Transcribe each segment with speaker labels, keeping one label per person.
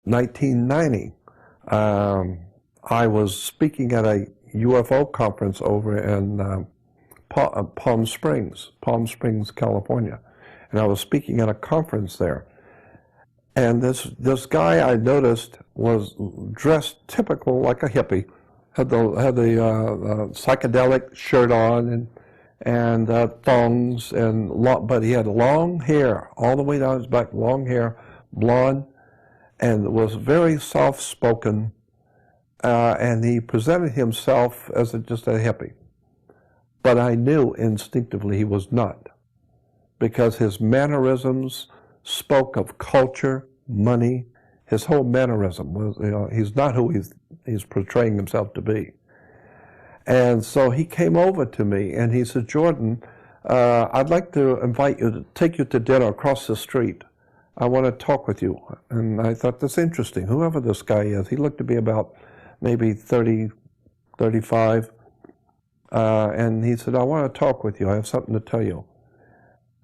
Speaker 1: 1990, I was speaking at a UFO conference over in Palm Springs, California. And I was speaking at a conference there. And this guy I noticed was dressed typical like a hippie, had the psychedelic shirt on and thongs but he had long hair all the way down his back, long hair, blonde, and was very soft-spoken. And he presented himself as just a hippie, but I knew instinctively he was not, because his mannerisms spoke of culture, money. His whole mannerism was, he's not who he's portraying himself to be. And so he came over to me and he said, "Jordan, I'd like to take you to dinner across the street. I want to talk with you." And I thought, that's interesting. Whoever this guy is, he looked to be about maybe 30, 35. And he said, "I want to talk with you. I have something to tell you.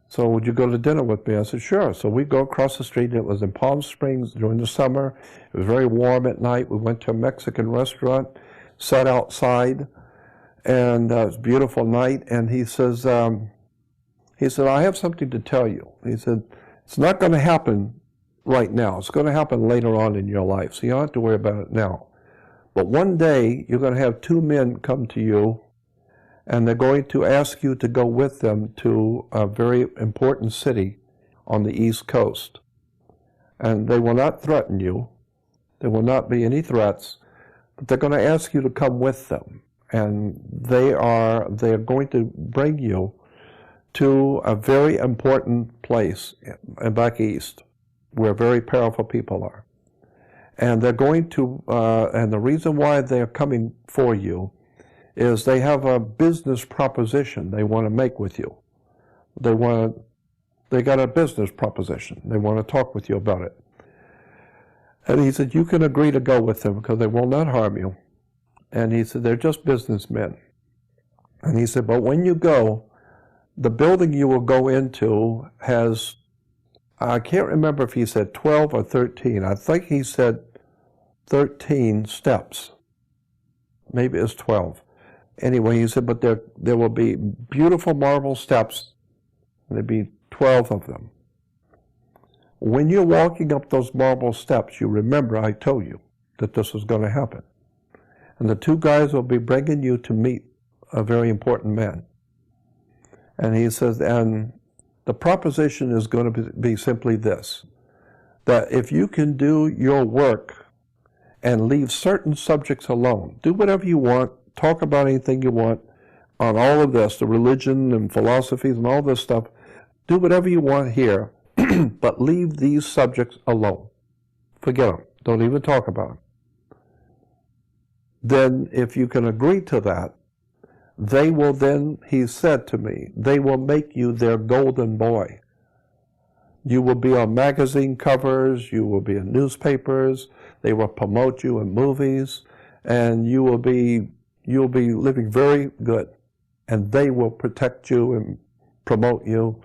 Speaker 1: So would you go to dinner with me?" I said, "Sure." So we go across the street. It was in Palm Springs during the summer. It was very warm at night. We went to a Mexican restaurant, sat outside, and it was a beautiful night. And he says, "I have something to tell you." He said, "It's not going to happen right now. It's going to happen later on in your life, so you don't have to worry about it now. But one day, you're going to have two men come to you, and they're going to ask you to go with them to a very important city on the East Coast. And they will not threaten you. There will not be any threats, but they're going to ask you to come with them. And they are going to bring you to a very important place back east, where very powerful people are. And they're going to, and the reason why they're coming for you is they have a business proposition they want to make with you. They got a business proposition. They want to talk with you about it." And he said, "You can agree to go with them because they will not harm you." And he said, "They're just businessmen." And he said, "But when you go, the building you will go into has," I can't remember if he said 12 or 13. I think he said 13 steps. Maybe it was 12. Anyway, he said, "But there will be beautiful marble steps, and there'll be 12 of them. When you're walking up those marble steps, you remember I told you that this was going to happen. And the two guys will be bringing you to meet a very important man." And he says, "And the proposition is going to be simply this, that if you can do your work and leave certain subjects alone, do whatever you want, talk about anything you want on all of this, the religion and philosophies and all this stuff, do whatever you want here, but leave these subjects alone. Forget them. Don't even talk about them. Then if you can agree to that, they will then," he said to me, "they will make you their golden boy. You will be on magazine covers, you will be in newspapers, they will promote you in movies, and you'll be living very good. And they will protect you and promote you,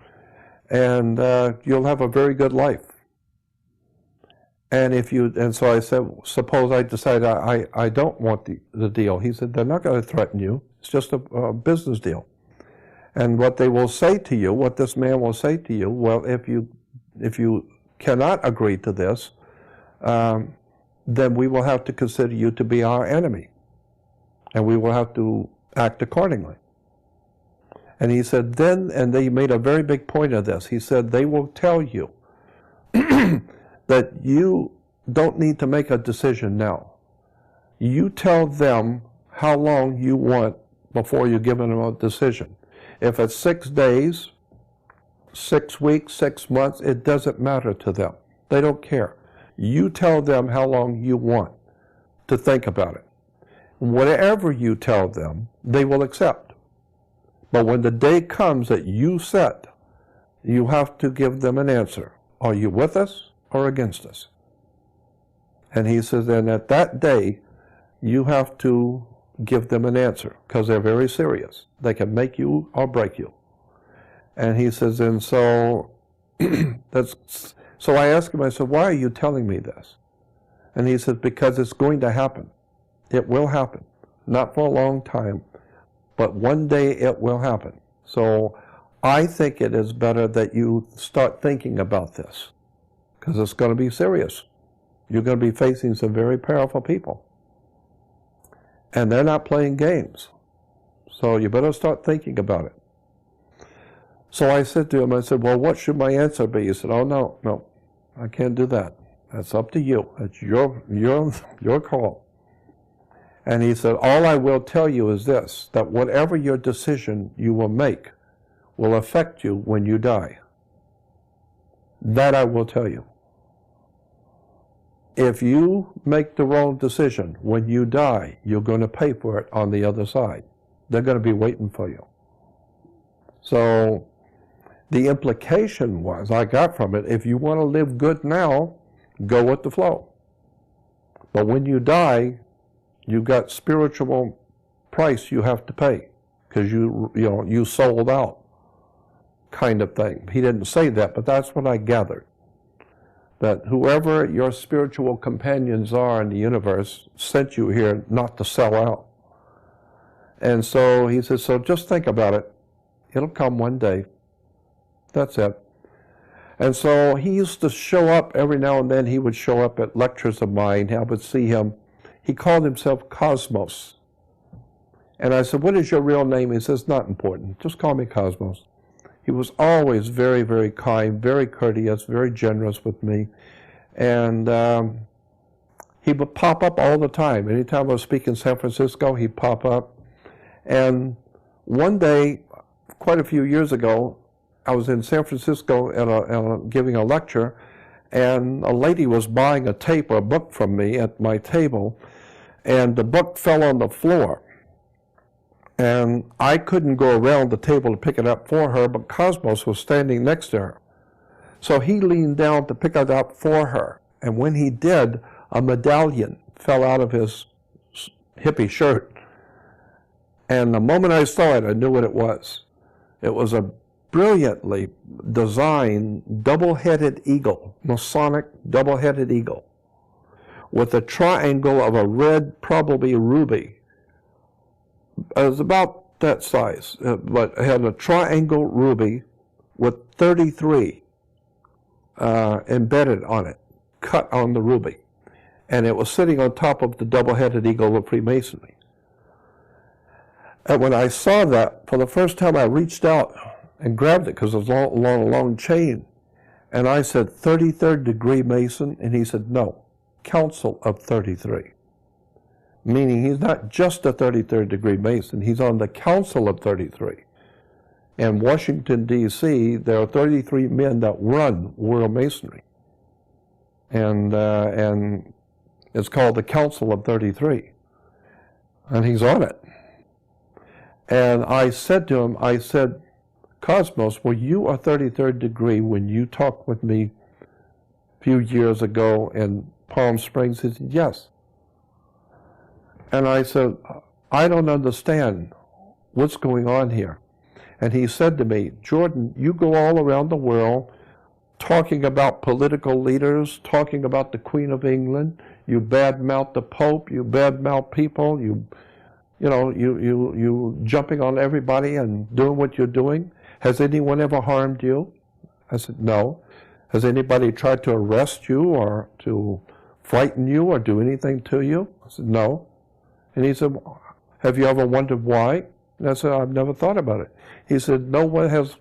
Speaker 1: and you'll have a very good life. And so I said, suppose I decide I don't want the deal." He said, "They're not going to threaten you. It's just a business deal. And what they will say to you, what this man will say to you, well, if you cannot agree to this, then we will have to consider you to be our enemy. And we will have to act accordingly." And he said, and they made a very big point of this. He said, "They will tell you that you don't need to make a decision now. You tell them how long you want before you give them a decision. If it's 6 days, 6 weeks, 6 months, it doesn't matter to them. They don't care. You tell them how long you want to think about it. Whatever you tell them, they will accept. But when the day comes that you set, you have to give them an answer. Are you with us or against us?" And he says, and at that day, you have to give them an answer, because they're very serious. They can make you or break you. And he says, and so so I asked him, I said, "Why are you telling me this?" And he said, because it's going to happen. It will happen. Not for a long time, but one day it will happen. So I think it is better that you start thinking about this, because it's going to be serious. You're going to be facing some very powerful people. And they're not playing games. So you better start thinking about it. So I said to him, I said, well, what should my answer be? He said, oh, no, I can't do that. That's up to you. That's your call. And he said, all I will tell you is this, that whatever your decision you will make will affect you when you die. That I will tell you. If you make the wrong decision, when you die, you're going to pay for it on the other side. They're going to be waiting for you. So the implication was, I got from it, if you want to live good now, go with the flow. But when you die, you've got spiritual price you have to pay, because you sold out, kind of thing. He didn't say that, but that's what I gathered. That whoever your spiritual companions are in the universe sent you here not to sell out. And so he said, so just think about it. It'll come one day. That's it. And so he used to show up every now and then. He would show up at lectures of mine. I would see him. He called himself Cosmos. And I said, what is your real name? He says, not important. Just call me Cosmos. He was always very, very kind, very courteous, very generous with me. And he would pop up all the time. Anytime I was speaking in San Francisco, he'd pop up. And one day, quite a few years ago, I was in San Francisco giving a lecture, and a lady was buying a tape or a book from me at my table, and the book fell on the floor. And I couldn't go around the table to pick it up for her, but Cosmos was standing next to her. So he leaned down to pick it up for her. And when he did, a medallion fell out of his hippie shirt. And the moment I saw it, I knew what it was. It was a brilliantly designed double-headed eagle, Masonic double-headed eagle, with a triangle of a red, probably ruby. It was about that size, but it had a triangle ruby with 33 embedded on it, cut on the ruby. And it was sitting on top of the double-headed eagle of Freemasonry. And when I saw that, for the first time I reached out and grabbed it, because it was a long chain. And I said, 33rd degree Mason? And he said, no, Council of 33. Meaning he's not just a 33rd degree Mason, he's on the Council of 33. In Washington, D.C., there are 33 men that run World Masonry. And it's called the Council of 33. And he's on it. And I said to him, I said, Cosmos, were you a 33rd degree when you talked with me a few years ago in Palm Springs? He said, yes. And I said, I don't understand what's going on here. And he said to me, Jordan, you go all around the world talking about political leaders, talking about the Queen of England, you badmouth the Pope, you badmouth people, you jumping on everybody and doing what you're doing. Has anyone ever harmed you? I said, no. Has anybody tried to arrest you or to frighten you or do anything to you? I said, no. And he said, have you ever wondered why? And I said, I've never thought about it. He said, no one has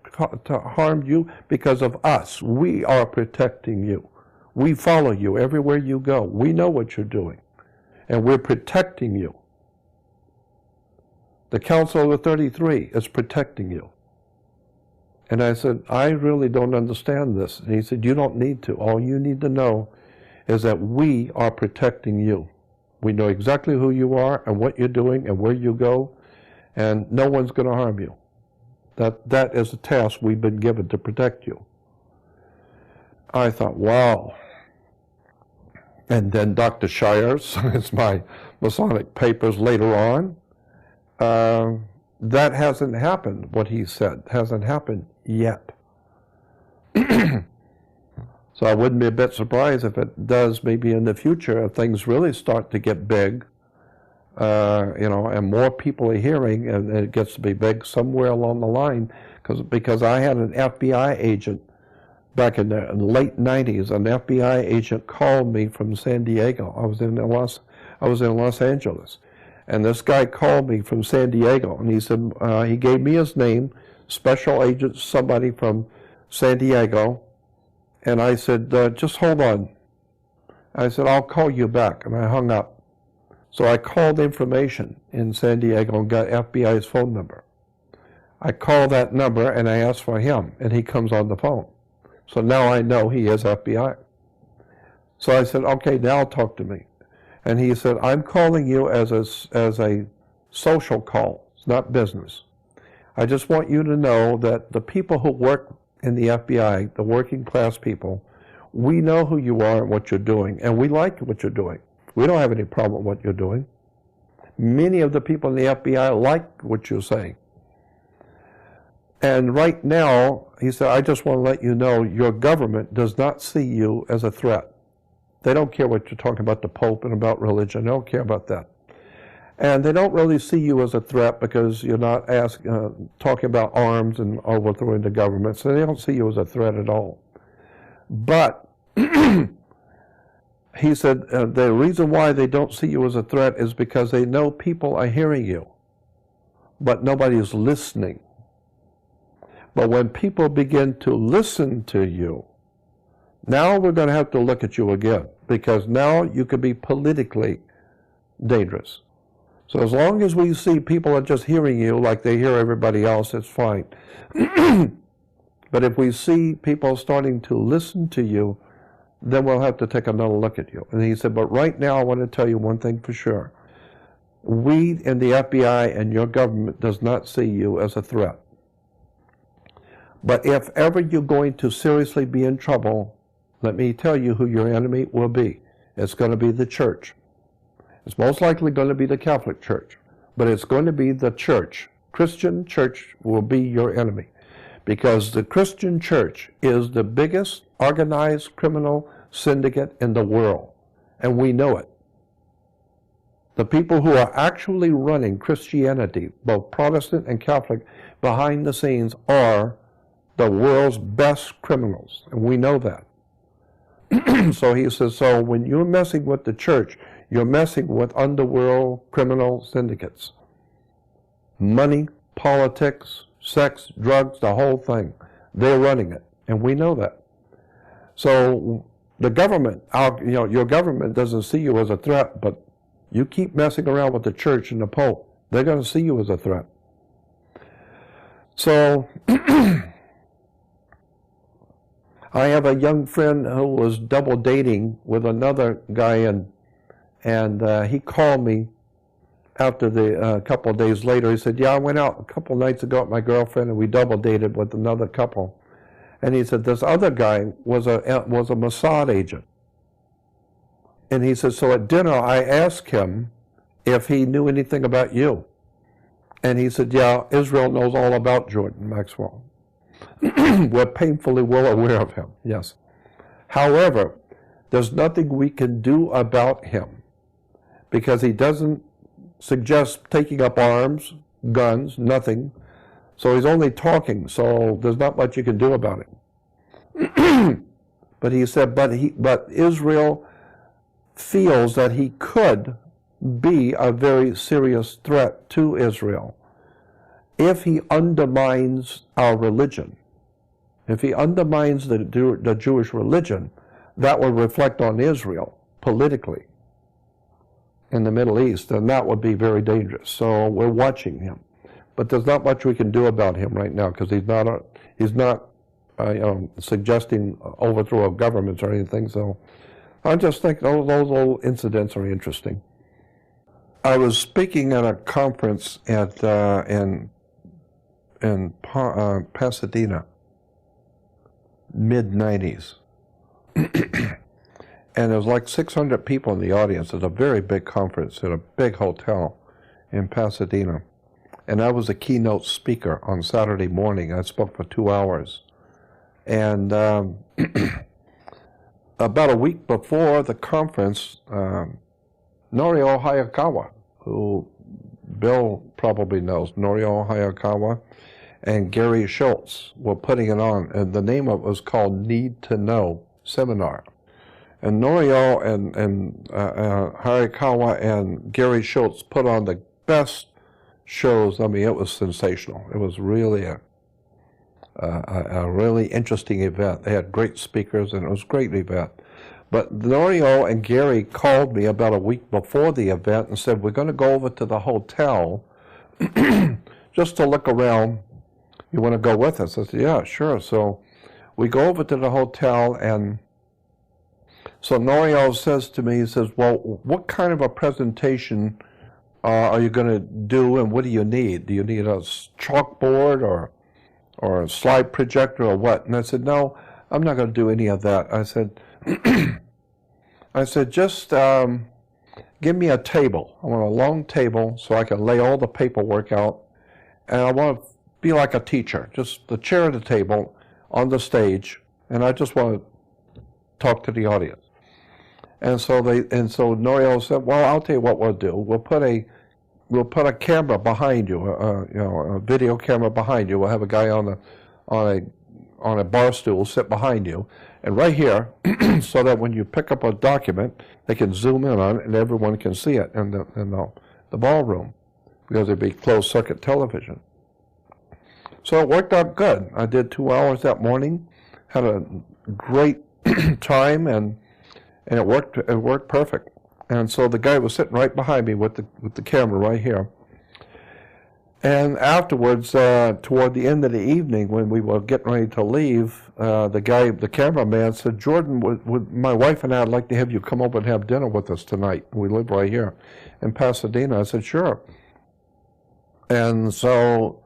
Speaker 1: harmed you because of us. We are protecting you. We follow you everywhere you go. We know what you're doing. And we're protecting you. The Council of 33 is protecting you. And I said, I really don't understand this. And he said, you don't need to. All you need to know is that we are protecting you. We know exactly who you are and what you're doing and where you go, and no one's going to harm you. That is a task we've been given to protect you. I thought, wow. And then Dr. Shire's, it's my Masonic papers later on, that hasn't happened, what he said, hasn't happened yet. So I wouldn't be a bit surprised if it does maybe in the future, if things really start to get big, and more people are hearing, and it gets to be big somewhere along the line. Because I had an FBI agent back in the late 90s, an FBI agent called me from San Diego. I was in Los Angeles. And this guy called me from San Diego, and he said, he gave me his name, special agent, somebody from San Diego. And I said, just hold on. I said, I'll call you back. And I hung up. So I called information in San Diego and got FBI's phone number. I call that number and I ask for him, and he comes on the phone. So now I know he is FBI. So I said, okay, now talk to me. And he said, I'm calling you as a social call. It's not business. I just want you to know that the people who work in the FBI, the working class people, we know who you are and what you're doing, and we like what you're doing. We don't have any problem with what you're doing. Many of the people in the FBI like what you're saying. And right now, he said, I just want to let you know your government does not see you as a threat. They don't care what you're talking about the Pope and about religion. They don't care about that. And they don't really see you as a threat because you're not talking about arms and overthrowing the government. So they don't see you as a threat at all. But he said the reason why they don't see you as a threat is because they know people are hearing you, but nobody is listening. But when people begin to listen to you, now we're going to have to look at you again, because now you could be politically dangerous. So as long as we see people are just hearing you like they hear everybody else, it's fine. But if we see people starting to listen to you, then we'll have to take another look at you. And he said, but right now I want to tell you one thing for sure. We in the FBI and your government does not see you as a threat. But if ever you're going to seriously be in trouble, let me tell you who your enemy will be. It's going to be the church. It's most likely going to be the Catholic Church, but it's going to be the church. Christian church will be your enemy, because the Christian church is the biggest organized criminal syndicate in the world, and we know it. The people who are actually running Christianity, both Protestant and Catholic, behind the scenes are the world's best criminals, and we know that. So he says, so when you're messing with the church, you're messing with underworld criminal syndicates. Money, politics, sex, drugs, the whole thing. They're running it, and we know that. So the government, your government doesn't see you as a threat, but you keep messing around with the church and the Pope, they're going to see you as a threat. So I have a young friend who was double dating with another guy, and he called me after a couple of days later. He said, yeah, I went out a couple of nights ago with my girlfriend, and we double dated with another couple. And he said, this other guy was a Mossad agent. And he said, so at dinner, I asked him if he knew anything about you. And he said, yeah, Israel knows all about Jordan Maxwell. We're painfully well aware of him, yes. However, there's nothing we can do about him, because he doesn't suggest taking up arms, guns, nothing. So he's only talking, so there's not much you can do about it. But he said, but Israel feels that he could be a very serious threat to Israel if he undermines our religion. If he undermines the Jewish religion, that will reflect on Israel politically in the Middle East, and that would be very dangerous. So we're watching him. But there's not much we can do about him right now, because he's not suggesting overthrow of governments or anything. So I just think those little incidents are interesting. I was speaking at a conference in Pasadena, mid-90s. And there was like 600 people in the audience. It was a very big conference at a big hotel in Pasadena. And I was a keynote speaker on Saturday morning. I spoke for 2 hours. And about a week before the conference, Norio Hayakawa, who Bill probably knows, Norio Hayakawa, and Gary Schultz were putting it on, and the name of it was called Need to Know Seminar. And Norio and Hayakawa and Gary Schultz put on the best shows. I mean, it was sensational. It was really a really interesting event. They had great speakers, and it was a great event. But Norio and Gary called me about a week before the event and said, we're going to go over to the hotel just to look around. You want to go with us? I said, yeah, sure. So we go over to the hotel, and so Norio says to me, he says, well, what kind of a presentation are you going to do, and what do you need? Do you need a chalkboard or a slide projector or what? And I said, no, I'm not going to do any of that. I said, just give me a table. I want a long table so I can lay all the paperwork out, and I want to be like a teacher, just the chair at the table on the stage, and I just want to talk to the audience. And so Norio said, well, I'll tell you what we'll do. We'll put a camera behind you, a video camera behind you. We'll have a guy on a bar stool sit behind you, and right here, so that when you pick up a document, they can zoom in on it and everyone can see it in the ballroom, because it'd be closed circuit television. So it worked out good. I did 2 hours that morning, had a great time, and it worked perfect. And so the guy was sitting right behind me with the camera right here. And afterwards, toward the end of the evening, when we were getting ready to leave, the cameraman said, Jordan, would my wife and I would like to have you come over and have dinner with us tonight. We live right here in Pasadena. I said, sure. And so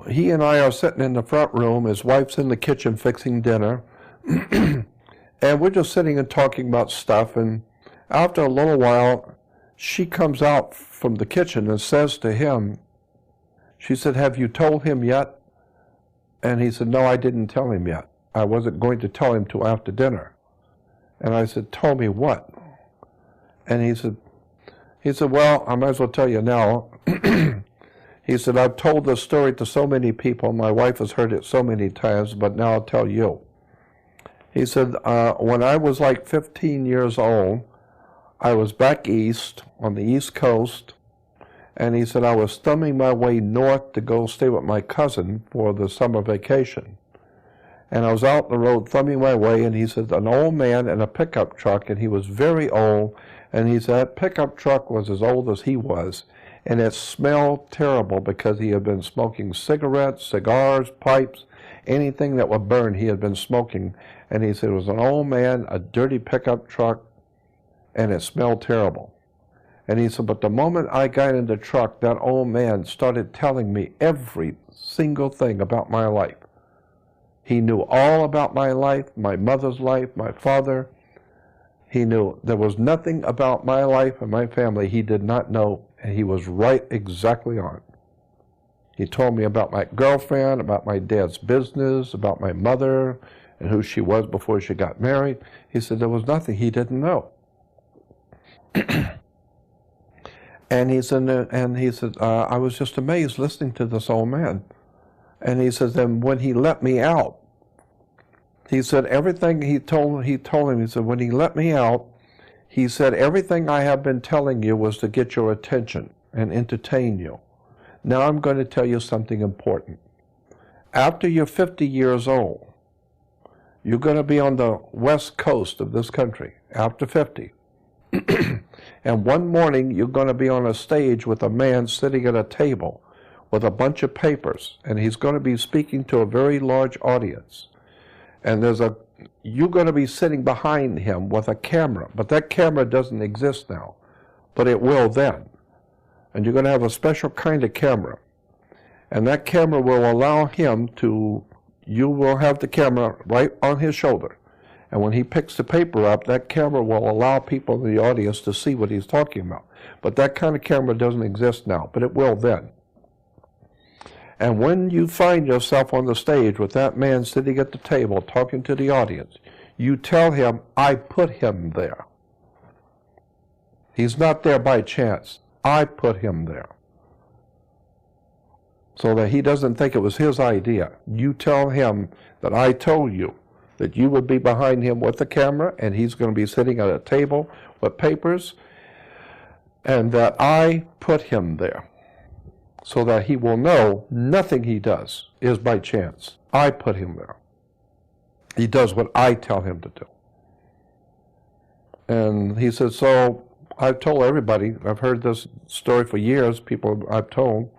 Speaker 1: he and I are sitting in the front room. His wife's in the kitchen fixing dinner. And we're just sitting and talking about stuff. And after a little while, she comes out from the kitchen and says to him, she said, have you told him yet? And he said, no, I didn't tell him yet. I wasn't going to tell him till after dinner. And I said, tell me what? And he said, well, I might as well tell you now. He said, I've told this story to so many people. My wife has heard it so many times, but now I'll tell you. He said, when I was like 15 years old, I was back east on the East Coast, and he said I was thumbing my way north to go stay with my cousin for the summer vacation. And I was out the road thumbing my way, and he said an old man in a pickup truck, and he was very old, and he said that pickup truck was as old as he was, and it smelled terrible because he had been smoking cigarettes, cigars, pipes, anything that would burn he had been smoking. And he said it was an old man, a dirty pickup truck, and it smelled terrible. And he said, but the moment I got in the truck, that old man started telling me every single thing about my life. He knew all about my life, my mother's life, my father. He knew there was nothing about my life and my family he did not know, and he was right exactly on. He told me about my girlfriend, about my dad's business, about my mother, and who she was before she got married. He said there was nothing he didn't know. And he said, I was just amazed listening to this old man. And he says, and when he let me out, he said everything he told him, he said, when he let me out, he said, everything I have been telling you was to get your attention and entertain you. Now I'm going to tell you something important. After you're 50 years old, you're going to be on the west coast of this country, after 50. And one morning, you're going to be on a stage with a man sitting at a table with a bunch of papers, and he's going to be speaking to a very large audience. And you're going to be sitting behind him with a camera, but that camera doesn't exist now, but it will then. And you're going to have a special kind of camera. And that camera will allow him you will have the camera right on his shoulder. And when he picks the paper up, that camera will allow people in the audience to see what he's talking about. But that kind of camera doesn't exist now, but it will then. And when you find yourself on the stage with that man sitting at the table talking to the audience, you tell him, I put him there. He's not there by chance. I put him there. So that he doesn't think it was his idea. You tell him that I told you that you would be behind him with the camera, and he's going to be sitting at a table with papers, and that I put him there, so that he will know nothing he does is by chance. I put him there. He does what I tell him to do. And he said, so I've told everybody, I've heard this story for years, people I've told,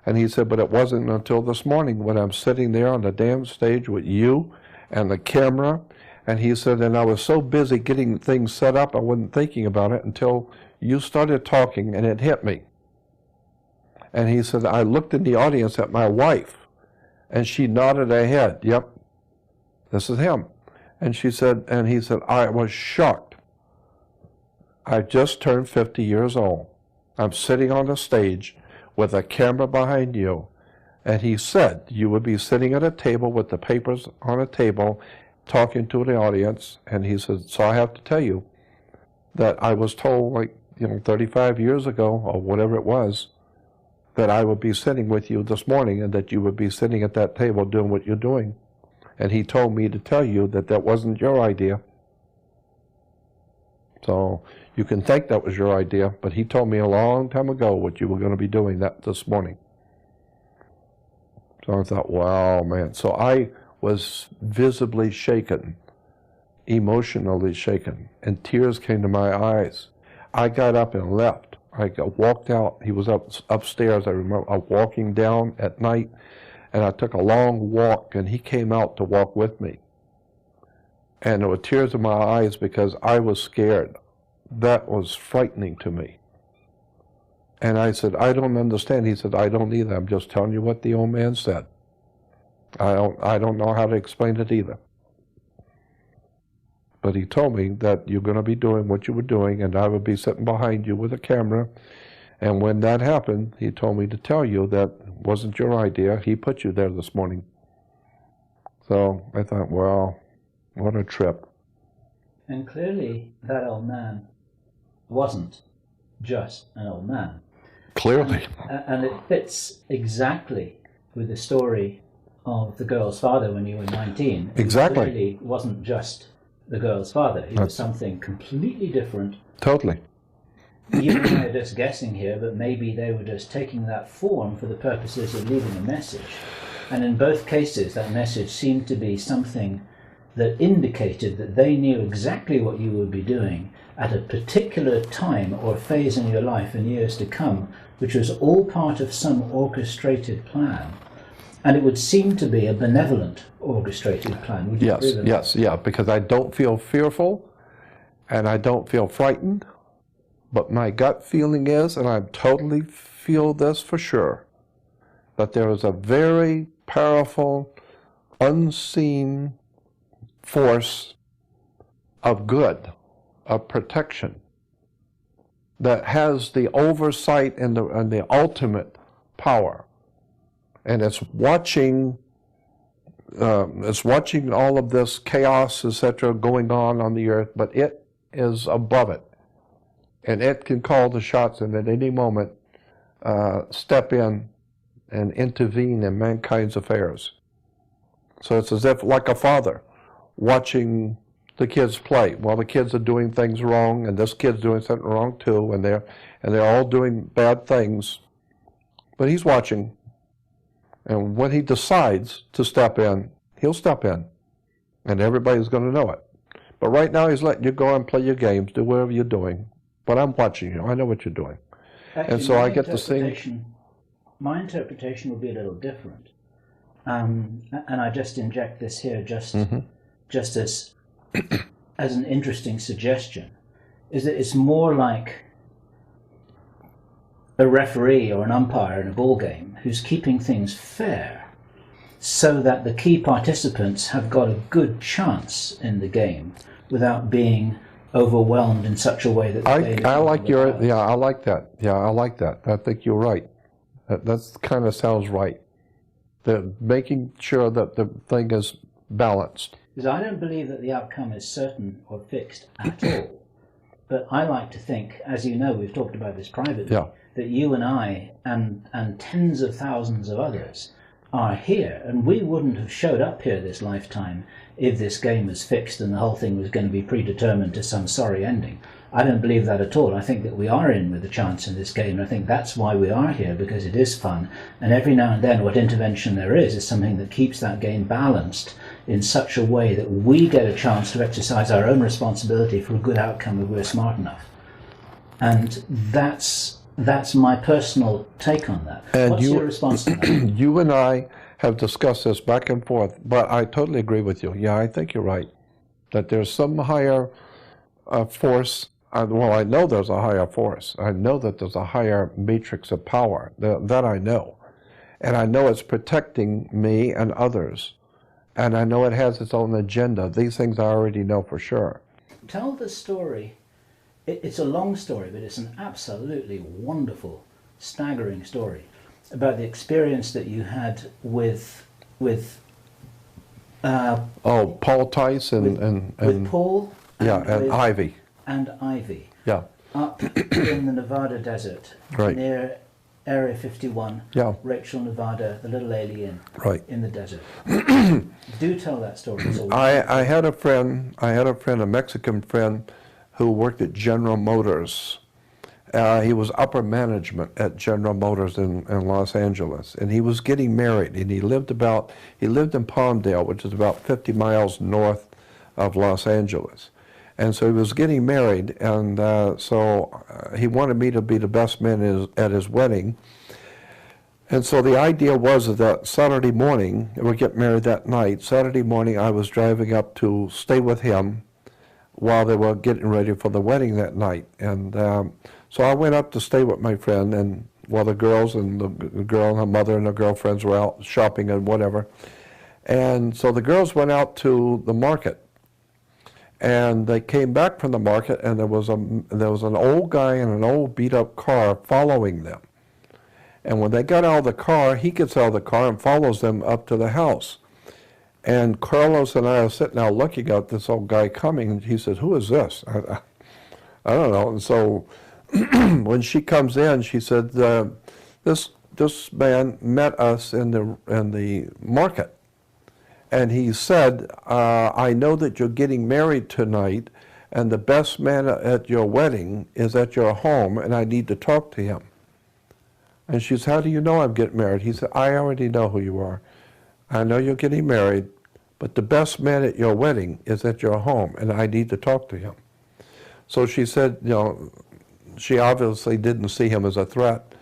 Speaker 1: and he said, but it wasn't until this morning when I'm sitting there on the damn stage with you and the camera, and he said, and I was so busy getting things set up, I wasn't thinking about it until you started talking, and it hit me. And he said, I looked in the audience at my wife, and she nodded her head, yep, this is him. And she said, and he said, I was shocked. I just turned 50 years old. I'm sitting on the stage with a camera behind you. And he said, you would be sitting at a table with the papers on a table, talking to the audience. And he said, so I have to tell you that I was told, like, 35 years ago, or whatever it was, that I would be sitting with you this morning and that you would be sitting at that table doing what you're doing. And he told me to tell you that that wasn't your idea. So you can think that was your idea, but he told me a long time ago what you were going to be doing this morning. So I thought, wow, man. So I was visibly shaken, emotionally shaken, and tears came to my eyes. I got up and left. I walked out. He was upstairs, I remember. I was walking down at night, and I took a long walk, and he came out to walk with me. And there were tears in my eyes because I was scared. That was frightening to me. And I said, I don't understand. He said, I don't either. I'm just telling you what the old man said. I don't know how to explain it either. But he told me that you're going to be doing what you were doing, and I would be sitting behind you with a camera. And when that happened, he told me to tell you that wasn't your idea. He put you there this morning. So I thought, well, what a trip.
Speaker 2: And clearly that old man wasn't just an old man.
Speaker 1: Clearly.
Speaker 2: And it fits exactly with the story of the girl's father when you were 19.
Speaker 1: Exactly.
Speaker 2: He clearly wasn't just the girl's father. He was something completely different.
Speaker 1: Totally.
Speaker 2: You and I are just guessing here, but maybe they were just taking that form for the purposes of leaving a message. And in both cases, that message seemed to be something that indicated that they knew exactly what you would be doing at a particular time or phase in your life in years to come, which was all part of some orchestrated plan. And it would seem to be a benevolent orchestrated plan. Would you agree with that?
Speaker 1: Yes, because I don't feel fearful and I don't feel frightened, but my gut feeling is, and I totally feel this for sure, that there is a very powerful, unseen force of good, of protection, that has the oversight and the ultimate power. And it's watching all of this chaos, etc., going on the earth, but it is above it. And it can call the shots and at any moment step in and intervene in mankind's affairs. So it's as if like a father watching the kids play. Well, the kids are doing things wrong, and this kid's doing something wrong too, and they're all doing bad things. But he's watching. And when he decides to step in, he'll step in. And everybody's going to know it. But right now he's letting you go and play your games, do whatever you're doing. But I'm watching you. I know what you're doing.
Speaker 2: Actually,
Speaker 1: and so I get to see.
Speaker 2: My interpretation will be a little different. And I just inject this here just as an interesting suggestion, is that it's more like a referee or an umpire in a ball game who's keeping things fair so that the key participants have got a good chance in the game without being overwhelmed in such a way that
Speaker 1: I like your, yeah, I like that. Yeah, I like that. I think you're right. That kind of sounds right. Making sure that the thing is balanced.
Speaker 2: Because I don't believe that the outcome is certain or fixed at all. But I like to think, as you know, we've talked about this privately,
Speaker 1: Yeah.
Speaker 2: that you and I and tens of thousands of others are here, and we wouldn't have showed up here this lifetime if this game was fixed and the whole thing was going to be predetermined to some sorry ending. I don't believe that at all. I think that we are in with a chance in this game, and I think that's why we are here, because it is fun. And every now and then what intervention there is something that keeps that game balanced in such a way that we get a chance to exercise our own responsibility for a good outcome if we're smart enough. And that's my personal take on that.
Speaker 1: And
Speaker 2: What's your response to that?
Speaker 1: You and I have discussed this back and forth, but I totally agree with you. Yeah, I think you're right, that there's some higher force. Well, I know there's a higher force. I know that there's a higher matrix of power. That I know. And I know it's protecting me and others. And I know it has its own agenda. These things I already know for sure.
Speaker 2: Tell the story. It's a long story, but it's an absolutely wonderful, staggering story about the experience that you had with
Speaker 1: Paul Tice and
Speaker 2: Paul
Speaker 1: and Ivy.
Speaker 2: And Ivy.
Speaker 1: Yeah.
Speaker 2: Up in the Nevada desert,
Speaker 1: Right.
Speaker 2: near Area 51,
Speaker 1: Yeah.
Speaker 2: Rachel, Nevada, the little alien
Speaker 1: Right.
Speaker 2: in the desert. Do tell that story.
Speaker 1: I had a friend, a Mexican friend, who worked at General Motors. He was upper management at General Motors in Los Angeles, and he was getting married, and he lived in Palmdale, which is about 50 miles north of Los Angeles. And so he was getting married, and so he wanted me to be the best man at his wedding. And so the idea was that Saturday morning, we'd get married that night. Saturday morning, I was driving up to stay with him while they were getting ready for the wedding that night. And so I went up to stay with my friend, and while the girls and the girl and her mother and her girlfriends were out shopping and whatever. And so the girls went out to the market. And they came back from the market, and there was an old guy in an old beat-up car following them. And when they got out of the car, he gets out of the car and follows them up to the house. And Carlos and I are sitting there looking at this old guy coming, and he said, "Who is this?" I don't know. And so when she comes in, she said, "This man met us in the market. And he said, I know that you're getting married tonight, and the best man at your wedding is at your home, and I need to talk to him." And she said, "How do you know I'm getting married?" He said, "I already know who you are. I know you're getting married, but the best man at your wedding is at your home, and I need to talk to him." So she said, she obviously didn't see him as a threat.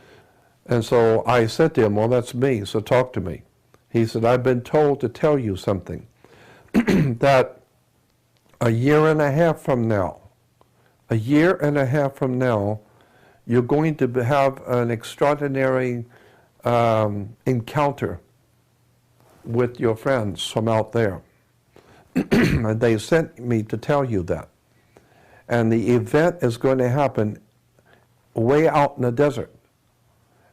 Speaker 1: And so I said to him, "Well, that's me, so talk to me." He said, "I've been told to tell you something, that a year and a half from now, you're going to have an extraordinary encounter with your friends from out there. And they sent me to tell you that. And the event is going to happen way out in the desert."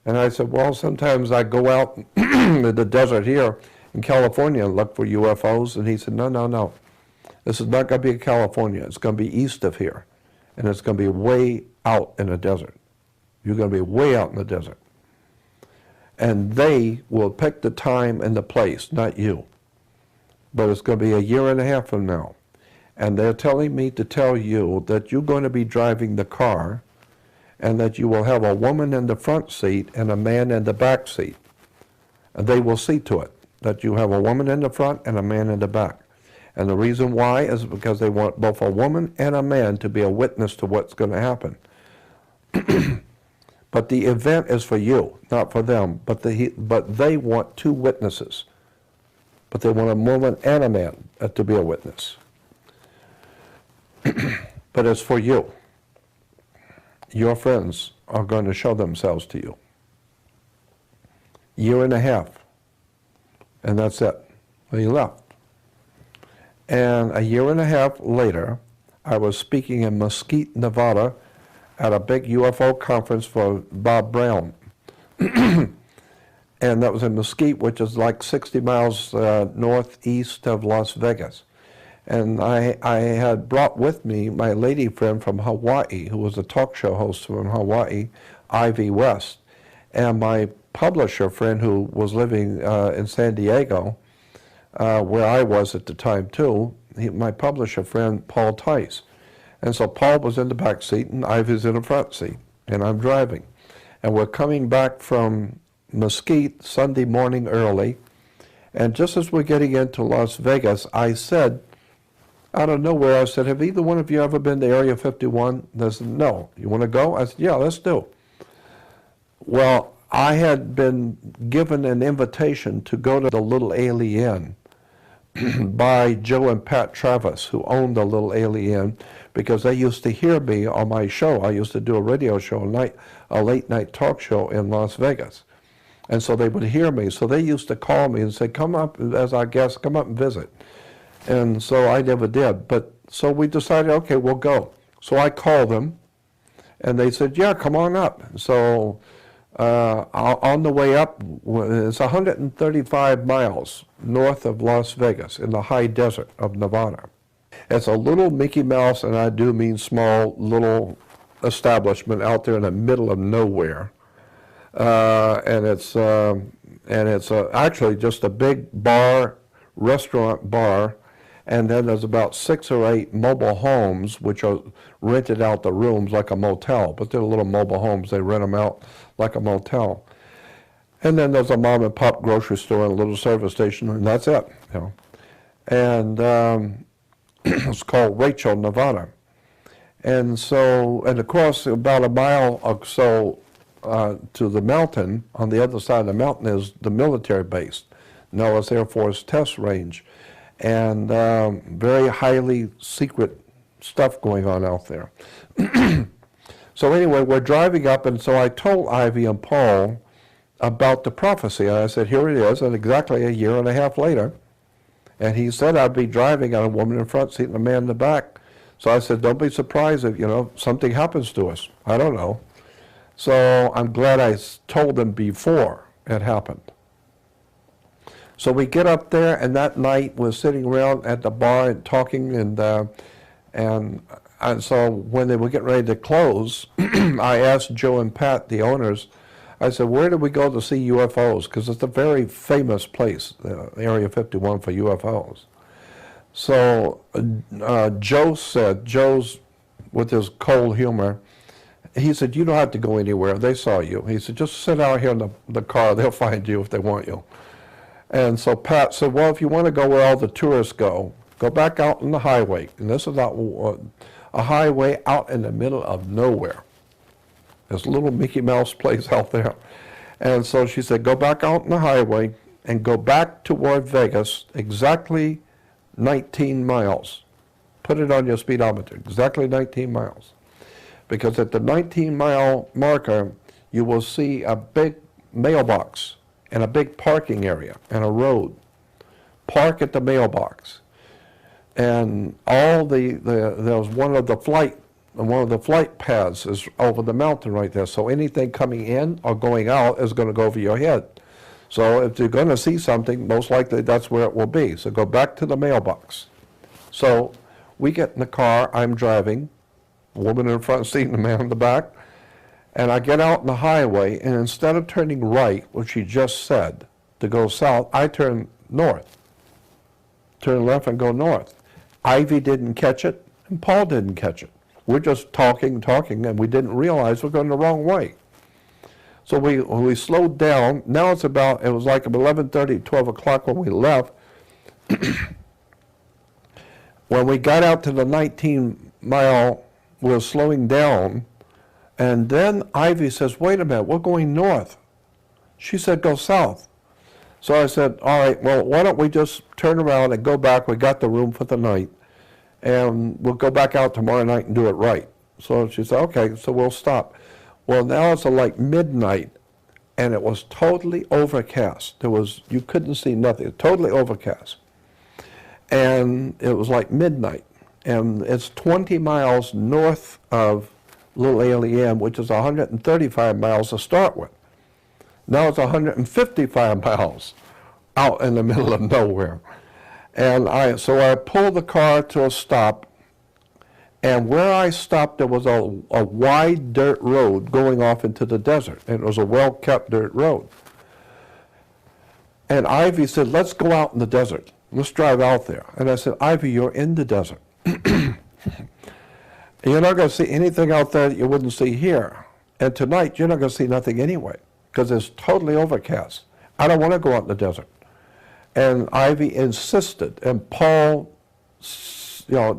Speaker 1: And I said, "Well, sometimes I go out in the desert here in California and look for UFOs." And he said, No. This is not going to be in California. It's going to be east of here. And it's going to be way out in the desert. You're going to be way out in the desert. And they will pick the time and the place, not you. But it's going to be a year and a half from now. And they're telling me to tell you that you're going to be driving the car, and that you will have a woman in the front seat and a man in the back seat. And they will see to it that you have a woman in the front and a man in the back. And the reason why is because they want both a woman and a man to be a witness to what's going to happen. But the event is for you, not for them. But they want two witnesses. But they want a woman and a man to be a witness. But it's for you. Your friends are going to show themselves to you. Year and a half. And that's it. Well, he left. And a year and a half later, I was speaking in Mesquite, Nevada, at a big UFO conference for Bob Brown. And that was in Mesquite, which is like 60 miles northeast of Las Vegas. And I had brought with me my lady friend from Hawaii, who was a talk show host from Hawaii, Ivy West, and my publisher friend who was living in San Diego, where I was at the time too, my publisher friend, Paul Tice. And so Paul was in the back seat and Ivy's in the front seat, and I'm driving. And we're coming back from Mesquite Sunday morning early, and just as we're getting into Las Vegas, I said, out of nowhere, I said, have either one of you ever been to Area 51? They said, no. You want to go? I said, yeah, let's do. Well, I had been given an invitation to go to the Little Alien by Joe and Pat Travis, who owned the Little Alien, because they used to hear me on my show. I used to do a radio show, a late night talk show in Las Vegas. And so they would hear me. So they used to call me and say, come up as our guest, come up and visit. And so I never did. But so we decided, okay, we'll go. So I called them, and they said, yeah, come on up. So on the way up, it's 135 miles north of Las Vegas in the high desert of Nevada. It's a little Mickey Mouse, and I do mean small, little establishment out there in the middle of nowhere. And it's actually just a big restaurant bar, and then there's about 6 or 8 mobile homes which are rented out the rooms like a motel, but they're little mobile homes. They rent them out like a motel. And then there's a mom and pop grocery store and a little service station, and that's it. You know. And it's called Rachel, Nevada. And so, and across about a mile or so to the mountain, on the other side of the mountain is the military base, Nellis Air Force Test Range, and very highly secret stuff going on out there. So anyway, we're driving up, and so I told Ivy and Paul about the prophecy. And I said, here it is, and exactly a year and a half later. And he said I'd be driving and a woman in the front seat and a man in the back. So I said, don't be surprised if, something happens to us. I don't know. So I'm glad I told them before it happened. So we get up there, and that night we're sitting around at the bar and talking, and so when they were getting ready to close, I asked Joe and Pat, the owners, I said, where do we go to see UFOs? Because it's a very famous place, Area 51 for UFOs. So Joe said, Joe's with his cold humor, he said, you don't have to go anywhere. They saw you. He said, just sit out here in the car. They'll find you if they want you. And so Pat said, well, if you want to go where all the tourists go back out on the highway. And this is out, a highway out in the middle of nowhere. This little Mickey Mouse place out there. And so she said, go back out on the highway and go back toward Vegas, exactly 19 miles. Put it on your speedometer, exactly 19 miles. Because at the 19-mile marker, you will see a big mailbox and a big parking area and a road. Park at the mailbox. And there was one of the flight paths is over the mountain right there. So anything coming in or going out is going to go over your head. So if you're going to see something, most likely that's where it will be. So go back to the mailbox. So we get in the car, I'm driving, a woman in the front seat and a man in the back, and I get out on the highway, and instead of turning right, which she just said, to go south, I turn north. Turn left and go north. Ivy didn't catch it, and Paul didn't catch it. We're just talking, and we didn't realize we're going the wrong way. So we slowed down. Now it was like 11:30, 12 o'clock when we left. When we got out to the 19-mile, we were slowing down, and then Ivy says, wait a minute, we're going north. She said, go south. So I said, all right, well, why don't we just turn around and go back? We got the room for the night, and we'll go back out tomorrow night and do it right. So she said, okay, so we'll stop. Well, now it's like midnight, and it was totally overcast. You couldn't see nothing, totally overcast. And it was like midnight, and it's 20 miles north of Little Alien, which is 135 miles to start with. Now it's 155 miles out in the middle of nowhere. And so I pulled the car to a stop, and where I stopped, there was a wide dirt road going off into the desert, and it was a well-kept dirt road. And Ivy said, let's go out in the desert. Let's drive out there. And I said, Ivy, you're in the desert. You're not going to see anything out there that you wouldn't see here. And tonight, you're not going to see nothing anyway, because it's totally overcast. I don't want to go out in the desert. And Ivy insisted, and Paul,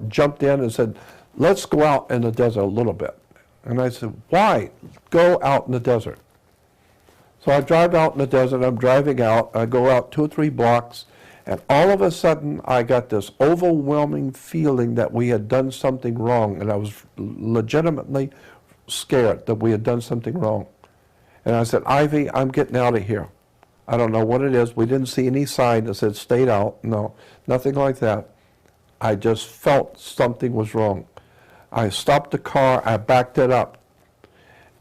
Speaker 1: jumped in and said, let's go out in the desert a little bit. And I said, why? Go out in the desert. So I drive out in the desert, I'm driving out, I go out 2 or 3 blocks, and all of a sudden I got this overwhelming feeling that we had done something wrong, and I was legitimately scared that we had done something wrong. And I said, Ivy, I'm getting out of here. I don't know what it is. We didn't see any sign that said stayed out. No, nothing like that. I just felt something was wrong. I stopped the car, I backed it up.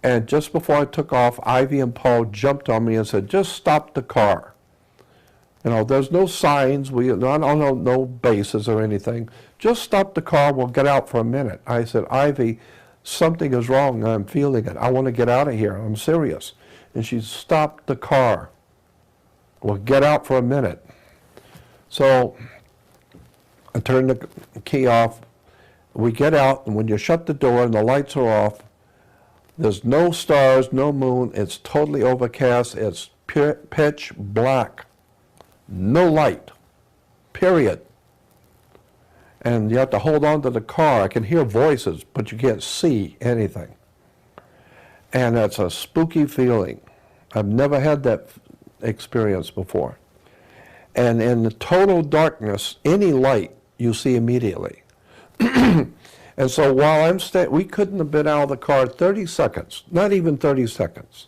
Speaker 1: And just before I took off, Ivy and Paul jumped on me and said, just stop the car. There's no signs, no bases or anything. Just stop the car, we'll get out for a minute. I said, Ivy, something is wrong, I'm feeling it. I want to get out of here, I'm serious. And she stopped the car. We'll get out for a minute. So I turned the key off. We get out, and when you shut the door and the lights are off, there's no stars, no moon, it's totally overcast, it's pitch black. No light, period. And you have to hold on to the car. I can hear voices, but you can't see anything. And it's a spooky feeling. I've never had that experience before. And in the total darkness, any light you see immediately. And so while I'm we couldn't have been out of the car 30 seconds, not even 30 seconds.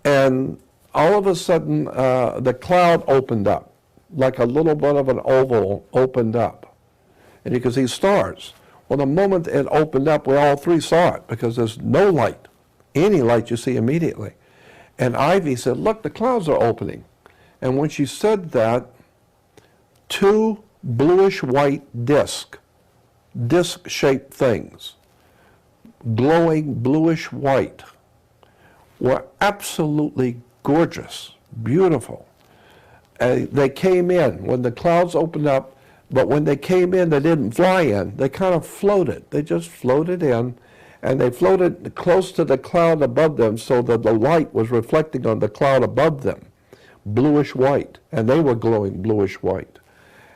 Speaker 1: And all of a sudden, the cloud opened up, like a little bit of an oval opened up. And you can see stars. Well, the moment it opened up, we all 3 saw it, because there's no light. Any light you see immediately. And Ivy said, look, the clouds are opening. And when she said that, 2 bluish-white disc-shaped things, glowing bluish-white, were absolutely gorgeous, beautiful. They came in when the clouds opened up, but when they came in, they didn't fly in. They kind of floated. They just floated in, and they floated close to the cloud above them so that the light was reflecting on the cloud above them, bluish-white, and they were glowing bluish-white.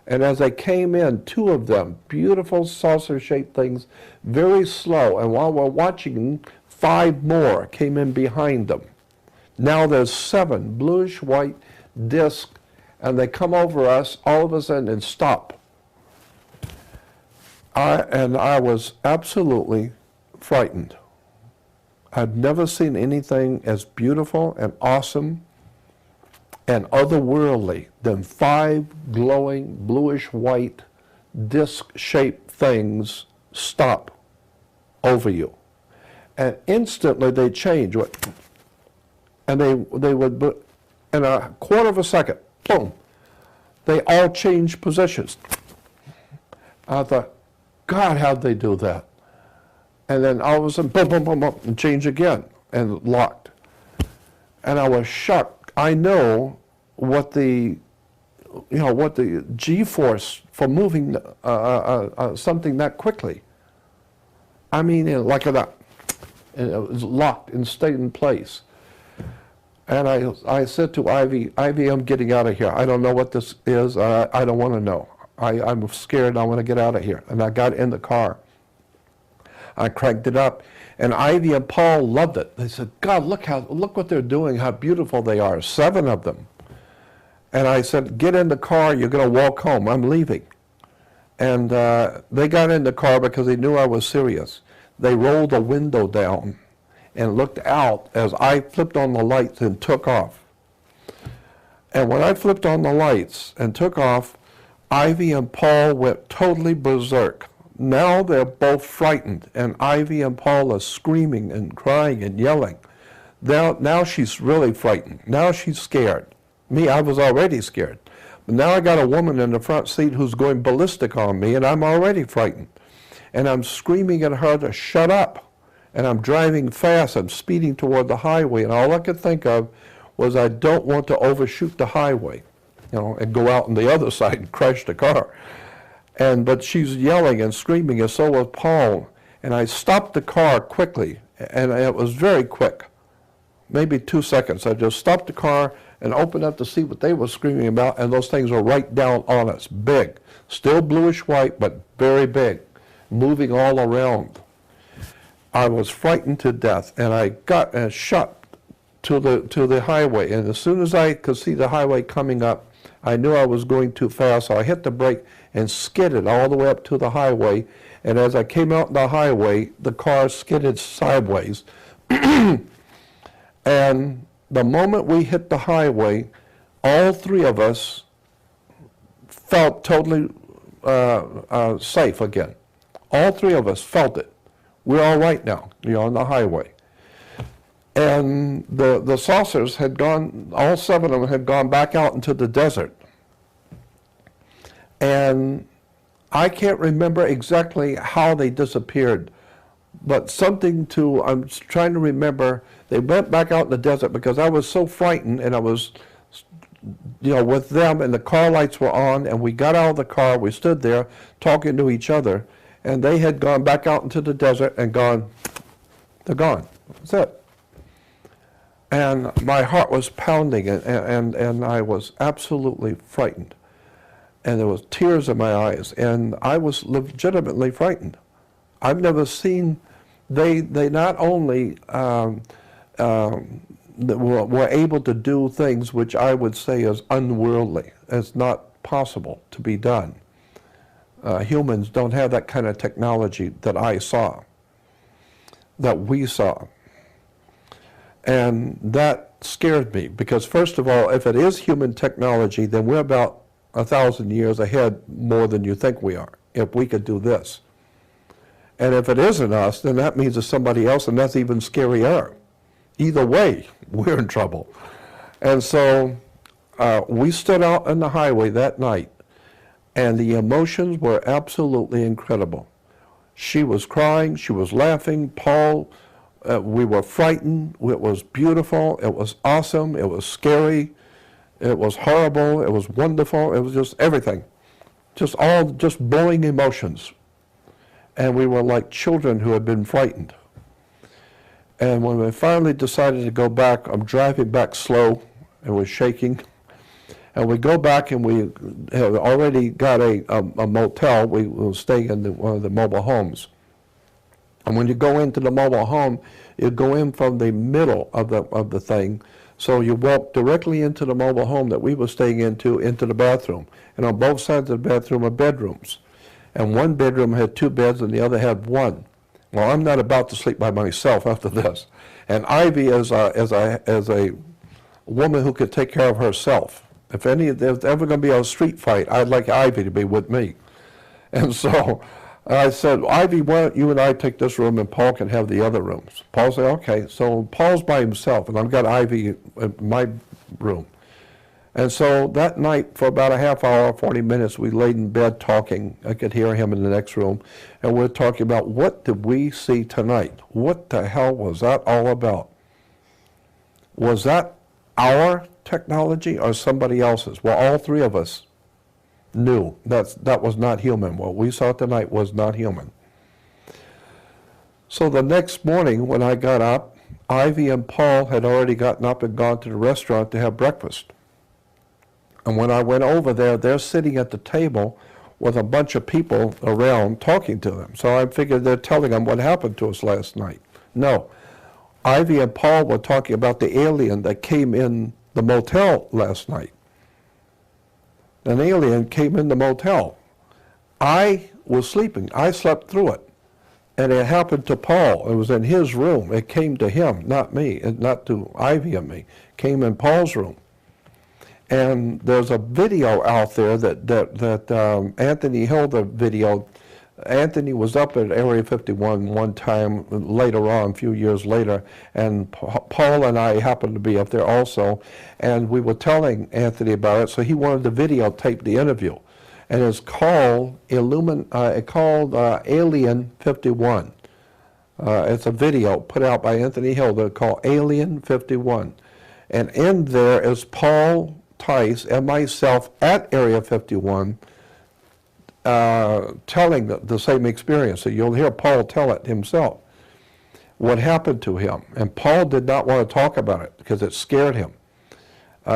Speaker 1: And as they came in, 2 of them, beautiful saucer-shaped things, very slow, and while we're watching, 5 more came in behind them. Now there's 7 bluish-white discs, and they come over us all of a sudden and stop. I was absolutely frightened. I've never seen anything as beautiful and awesome and otherworldly than 5 glowing bluish-white disc-shaped things stop over you. And instantly they change. And they would, in a quarter of a second, boom, they all changed positions. I thought, God, how'd they do that? And then all of a sudden, boom, boom, boom, boom, and change again, and locked. And I was shocked. I know what the G-force for moving something that quickly. I mean, like that, and it was locked and stayed in place. And I said to Ivy, I'm getting out of here. I don't know what this is. I don't want to know. I'm scared. I want to get out of here. And I got in the car. I cranked it up. And Ivy and Paul loved it. They said, God, look what they're doing, how beautiful they are. 7 of them. And I said, get in the car. You're going to walk home. I'm leaving. And they got in the car because they knew I was serious. They rolled the window down and looked out as I flipped on the lights and took off. And when I flipped on the lights and took off, Ivy and Paul went totally berserk. Now they're both frightened, and Ivy and Paul are screaming and crying and yelling. Now she's really frightened. Now she's scared. Me, I was already scared. Now I got a woman in the front seat who's going ballistic on me, and I'm already frightened. And I'm screaming at her to shut up. And I'm driving fast. I'm speeding toward the highway, and all I could think of was I don't want to overshoot the highway, and go out on the other side and crash the car. But she's yelling and screaming, and so was Paul. And I stopped the car quickly, and it was very quick, maybe 2 seconds. I just stopped the car and opened up to see what they were screaming about, and those things were right down on us, big. Still bluish white, but very big, moving all around. I was frightened to death, and I got shot to the highway. And as soon as I could see the highway coming up, I knew I was going too fast, so I hit the brake and skidded all the way up to the highway. And as I came out on the highway, the car skidded sideways. And the moment we hit the highway, all three of us felt totally safe again. All three of us felt it. We're all right now, on the highway. And the saucers had gone, all 7 of them had gone back out into the desert. And I can't remember exactly how they disappeared, but I'm trying to remember, they went back out in the desert because I was so frightened, and I was, with them, and the car lights were on, and we got out of the car, we stood there talking to each other, and they had gone back out into the desert and they're gone. That's it. And my heart was pounding, and I was absolutely frightened. And there was tears in my eyes, and I was legitimately frightened. I've never seen, they not only were able to do things which I would say is unworldly. It's not possible to be done. Humans don't have that kind of technology that I saw, that we saw. And that scared me, because first of all, if it is human technology, then we're about 1,000 years ahead more than you think we are, if we could do this. And if it isn't us, then that means it's somebody else, and that's even scarier. Either way, we're in trouble. And so we stood out on the highway that night, and the emotions were absolutely incredible. She was crying, she was laughing, Paul, we were frightened, it was beautiful, it was awesome, it was scary, it was horrible, it was wonderful, it was just everything. Just blowing emotions. And we were like children who had been frightened. And when we finally decided to go back, I'm driving back slow, and was shaking. And we go back, and we have already got a motel. We will stay in one of the mobile homes. And when you go into the mobile home, you go in from the middle of the thing. So you walk directly into the mobile home that we were staying into the bathroom. And on both sides of the bathroom are bedrooms. And one bedroom had 2 beds, and the other had 1. Well, I'm not about to sleep by myself after this. And Ivy is a woman who could take care of herself. If there's ever going to be a street fight, I'd like Ivy to be with me. And so I said, Ivy, why don't you and I take this room, and Paul can have the other rooms. Paul said, okay. So Paul's by himself, and I've got Ivy in my room. And so that night, for about a half hour, 40 minutes, we laid in bed talking. I could hear him in the next room. And we're talking about, what did we see tonight? What the hell was that all about? Was that our technology or somebody else's? Well, all 3 of us knew that was not human. What we saw tonight was not human. So the next morning when I got up, Ivy and Paul had already gotten up and gone to the restaurant to have breakfast. And when I went over there, they're sitting at the table with a bunch of people around talking to them. So I figured they're telling them what happened to us last night. No. Ivy and Paul were talking about the alien that came in the motel last night. An alien came in the motel. I was sleeping. I slept through it. And it happened to Paul. It was in his room. It came to him, not me, and not to Ivy and me. It came in Paul's room. And there's a video out there that Anthony Hilda video Anthony was up at Area 51 one time later on, a few years later, and Paul and I happened to be up there also, and we were telling Anthony about it, so he wanted to videotape the interview. And it's called Alien 51. It's a video put out by Anthony Hill. They're called Alien 51. And in there is Paul Tice and myself at Area 51 telling the same experience. So you'll hear Paul tell it himself, what happened to him. And Paul did not want to talk about it because it scared him.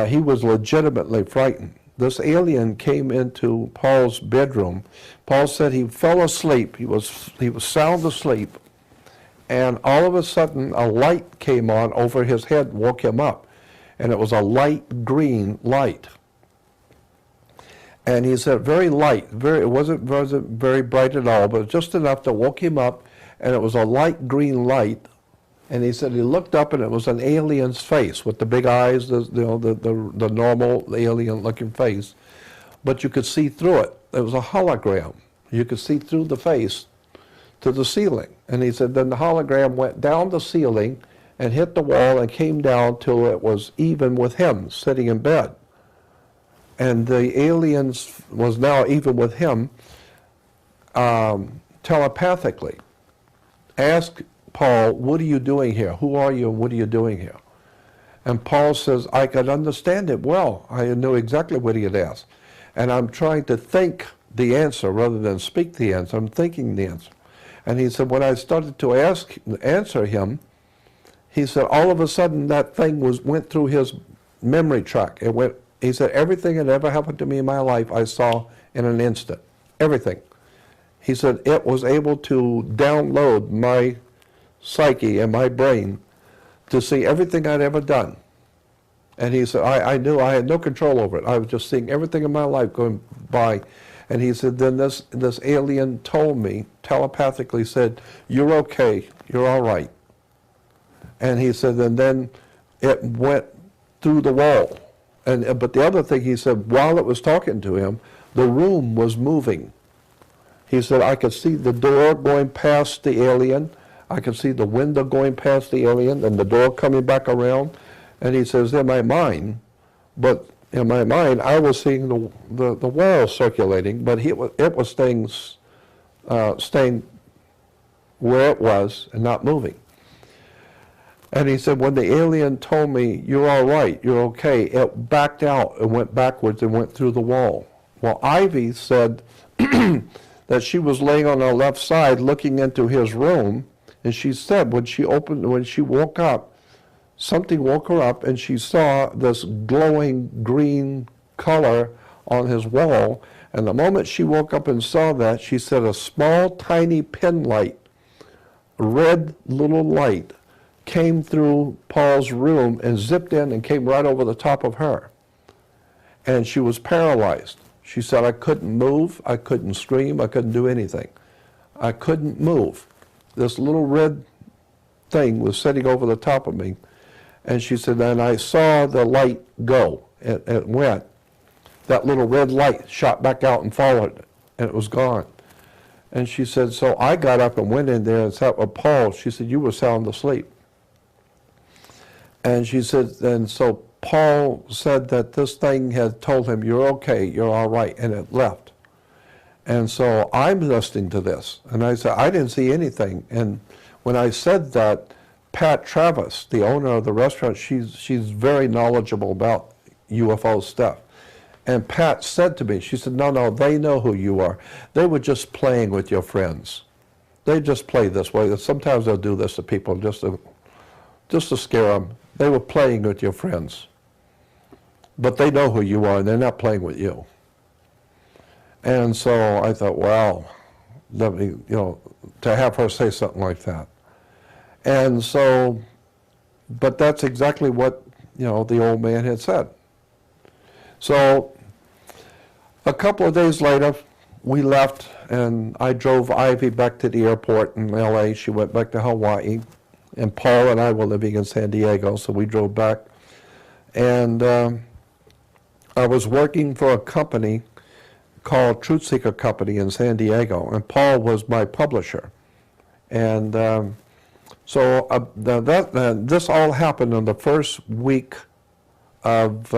Speaker 1: He was legitimately frightened. This alien came into Paul's bedroom. Paul said he fell asleep. He was sound asleep. And all of a sudden, a light came on over his head, woke him up. And it was a light green light. And he said, very light, it wasn't very bright at all, but just enough to woke him up, and it was a light green light. And he said he looked up, and it was an alien's face with the big eyes, the normal alien-looking face. But you could see through it. It was a hologram. You could see through the face to the ceiling. And he said then the hologram went down the ceiling and hit the wall and came down till it was even with him sitting in bed. And the aliens was now even with him telepathically. Ask Paul, what are you doing here? Who are you and what are you doing here? And Paul says, I could understand it well. I knew exactly what he had asked. And I'm trying to think the answer rather than speak the answer. I'm thinking the answer. And he said, when I started to answer him, he said, all of a sudden that thing went through his memory track. He said, everything that ever happened to me in my life I saw in an instant. Everything. He said, it was able to download my psyche and my brain to see everything I'd ever done. And he said, I knew I had no control over it. I was just seeing everything in my life going by. And he said, then this alien told me, telepathically said, you're okay, you're all right. And he said, and then it went through the wall. But the other thing he said, while it was talking to him, the room was moving. He said, I could see the door going past the alien. I could see the window going past the alien and the door coming back around. And he says, in my mind, I was seeing the wall circulating, but it was staying where it was and not moving. And he said, when the alien told me, you're all right, you're okay, it backed out and went backwards and went through the wall. Well, Ivy said that she was laying on her left side looking into his room, and she said when she woke up, something woke her up, and she saw this glowing green color on his wall. And the moment she woke up and saw that, she said a small, tiny pin light, a red little light, came through Paul's room and zipped in and came right over the top of her. And she was paralyzed. She said, I couldn't move, I couldn't scream, I couldn't do anything. I couldn't move. This little red thing was sitting over the top of me. And she said, and I saw the light go. It went. That little red light shot back out and followed, and it was gone. And she said, so I got up and went in there and sat with Paul. She said, you were sound asleep. And she said, and so Paul said that this thing had told him, you're okay, you're all right, and it left. And so I'm listening to this, and I said, I didn't see anything. And when I said that, Pat Travis, the owner of the restaurant, she's very knowledgeable about UFO stuff. And Pat said to me, she said, no, they know who you are. They were just playing with your friends. They just play this way. Sometimes they'll do this to people just to scare them. They were playing with your friends. But they know who you are, and they're not playing with you. And so I thought, wow, to have her say something like that. And so, but that's exactly what, the old man had said. So a couple of days later, we left, and I drove Ivy back to the airport in LA. She went back to Hawaii, and Paul and I were living in San Diego, so we drove back. And I was working for a company called Truth Seeker Company in San Diego, and Paul was my publisher. And this all happened in the first week of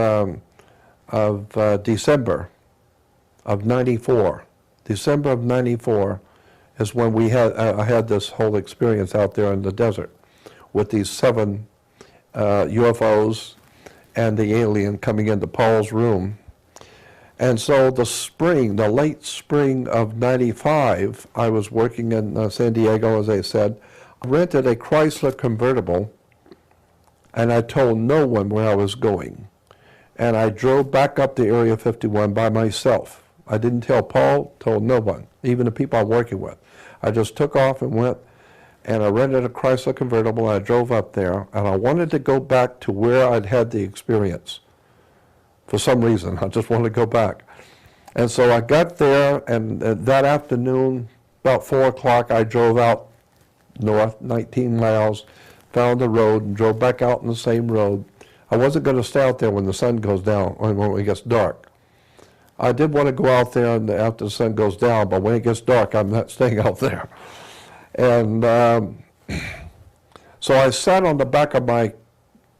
Speaker 1: December of '94. December of '94 is when I had this whole experience out there in the desert with these 7 UFOs and the alien coming into Paul's room. And so the late spring of '95, I was working in San Diego, as I said, rented a Chrysler convertible, and I told no one where I was going. And I drove back up to Area 51 by myself. I didn't tell Paul, told no one, even the people I'm working with. I just took off and went, and I rented a Chrysler convertible, and I drove up there, and I wanted to go back to where I'd had the experience. For some reason, I just wanted to go back. And so I got there, and that afternoon, about 4 o'clock, I drove out north, 19 miles, found the road, and drove back out on the same road. I wasn't going to stay out there when the sun goes down, or when it gets dark. I did want to go out there after the sun goes down, but when it gets dark, I'm not staying out there. And so I sat on the back of my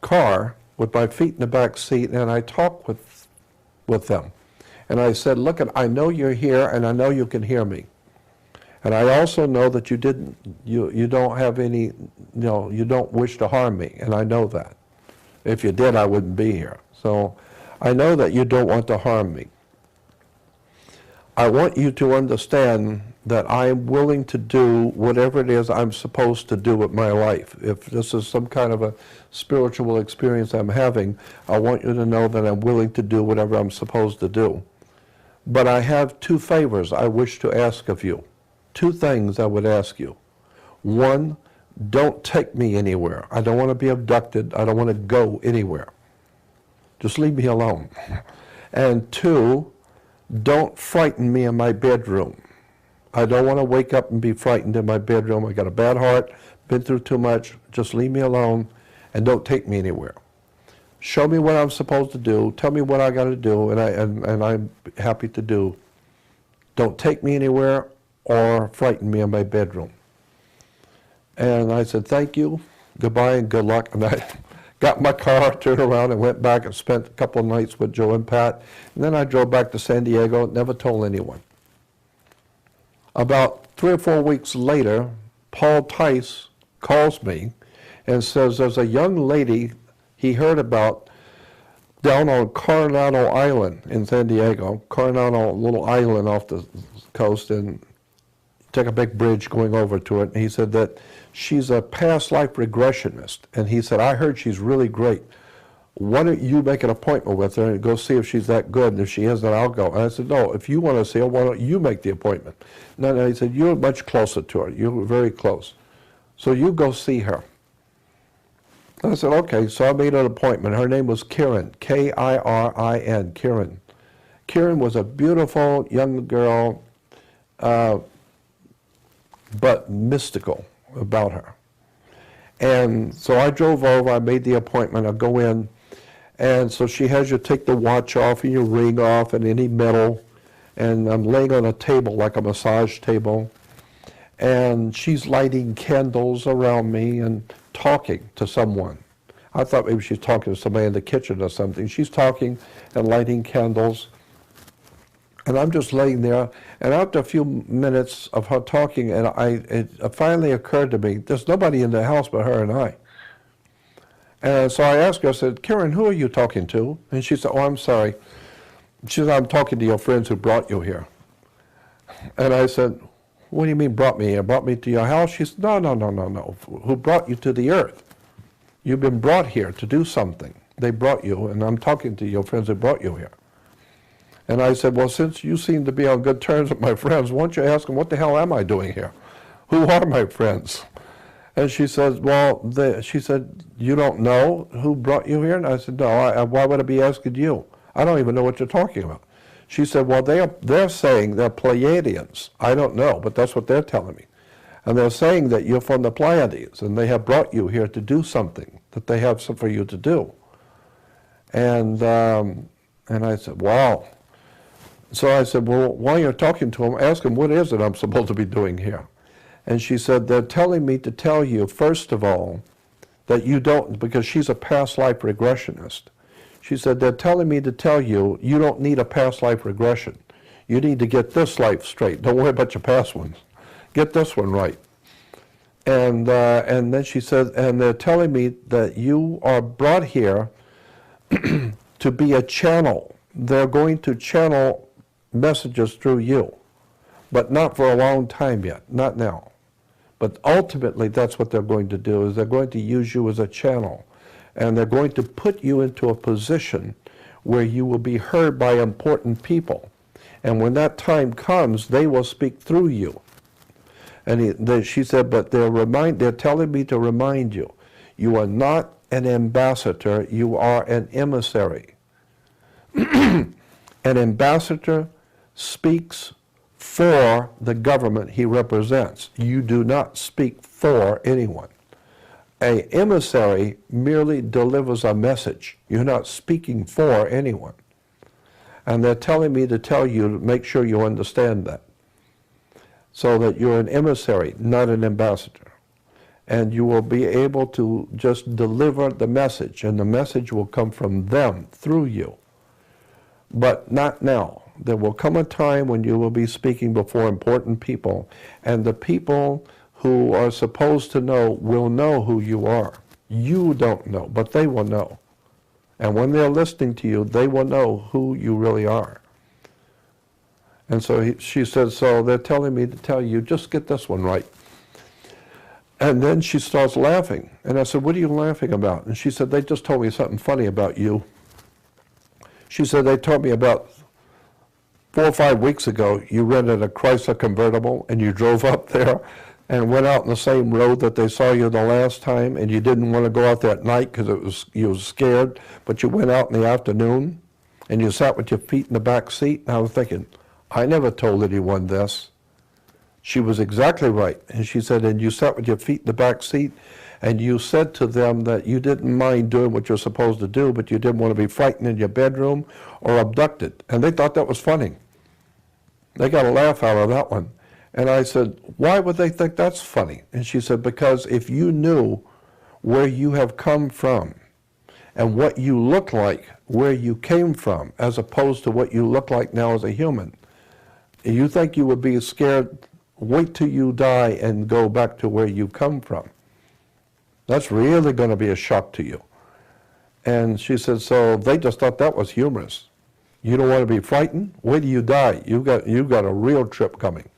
Speaker 1: car with my feet in the back seat, and I talked with them. And I said, look, I know you're here, and I know you can hear me. And I also know that you don't have any, you don't wish to harm me, and I know that. If you did, I wouldn't be here. So I know that you don't want to harm me. I want you to understand that I'm willing to do whatever it is I'm supposed to do with my life. If this is some kind of a spiritual experience I'm having, I want you to know that I'm willing to do whatever I'm supposed to do. But I have 2 favors I wish to ask of you. 2 things I would ask you. 1, don't take me anywhere. I don't want to be abducted. I don't want to go anywhere. Just leave me alone. And 2, don't frighten me in my bedroom. I don't want to wake up and be frightened in my bedroom. I got a bad heart, been through too much. Just leave me alone and don't take me anywhere. Show me what I'm supposed to do. Tell me what I got to do, and I'm happy to do. Don't take me anywhere or frighten me in my bedroom. And I said, thank you, goodbye, and good luck. And I got my car, turned around, and went back and spent a couple of nights with Joe and Pat. And then I drove back to San Diego, never told anyone. About 3 or 4 weeks later, Paul Tice calls me and says there's a young lady he heard about down on Coronado Island in San Diego, Coronado, little island off the coast, and take a big bridge going over to it. And he said that she's a past life regressionist. And he said, I heard she's really great. Why don't you make an appointment with her and go see if she's that good? And if she is, then I'll go. And I said, no, if you want to see her, why don't you make the appointment? No, he said, you're much closer to her. You're very close. So you go see her. And I said, okay. So I made an appointment. Her name was Karen, K-I-R-I-N, Karen. Karen was a beautiful young girl, but mystical about her. And so I drove over, I made the appointment, I go in, and so she has you take the watch off and your ring off and any metal, and I'm laying on a table like a massage table, and she's lighting candles around me and talking to someone. I thought maybe she's talking to somebody in the kitchen or something. She's talking and lighting candles, and I'm just laying there, and after a few minutes of her talking, and it finally occurred to me, there's nobody in the house but her and I. And so I asked her, I said, Karen, who are you talking to? And she said, oh, I'm sorry. She said, I'm talking to your friends who brought you here. And I said, what do you mean brought me here? Brought me to your house? She said, no. Who brought you to the earth? You've been brought here to do something. They brought you, and I'm talking to your friends who brought you here. And I said, well, since you seem to be on good terms with my friends, why don't you ask them, what the hell am I doing here? Who are my friends? And she says, well, she said, you don't know who brought you here? And I said, no, why would I be asking you? I don't even know what you're talking about. She said, well, they're saying they're Pleiadians. I don't know, but that's what they're telling me. And they're saying that you're from the Pleiades, and they have brought you here to do something, that they have something for you to do. And I said, wow. So I said, well, while you're talking to him, ask him, what is it I'm supposed to be doing here? And she said, they're telling me to tell you, first of all, that you don't, because she's a past life regressionist. She said, they're telling me to tell you, you don't need a past life regression. You need to get this life straight. Don't worry about your past ones. Get this one right. And then she said, and they're telling me that you are brought here to be a channel. They're going to channel messages through you, but not for a long time yet, not now. But ultimately, that's what they're going to do, is they're going to use you as a channel. And they're going to put you into a position where you will be heard by important people. And when that time comes, they will speak through you. And she said, but they're telling me to remind you, you are not an ambassador, you are an emissary. An ambassador speaks for the government he represents. You do not speak for anyone. An emissary merely delivers a message. You're not speaking for anyone. And they're telling me to tell you to make sure you understand that. So that you're an emissary, not an ambassador. And you will be able to just deliver the message, and the message will come from them, through you. But not now. There will come a time when you will be speaking before important people, and the people who are supposed to know will know who you are. You don't know, but they will know. And when they're listening to you, they will know who you really are. And so she says, so they're telling me to tell you, just get this one right. And then she starts laughing. And I said, what are you laughing about? And she said, they just told me something funny about you. She said, they told me about 4 or 5 weeks ago, you rented a Chrysler convertible and you drove up there and went out on the same road that they saw you the last time, and you didn't want to go out that night because you were scared, but you went out in the afternoon and you sat with your feet in the back seat. And I was thinking, I never told anyone this. She was exactly right. And she said, and you sat with your feet in the back seat and you said to them that you didn't mind doing what you're supposed to do, but you didn't want to be frightened in your bedroom or abducted. And they thought that was funny. They got a laugh out of that one. And I said, why would they think that's funny? And she said, because if you knew where you have come from and what you look like where you came from, as opposed to what you look like now as a human, you think you would be scared. Wait till you die and go back to where you come from. That's really going to be a shock to you. And she said, so they just thought that was humorous. You don't want to be frightened? Wait till you die. You've got a real trip coming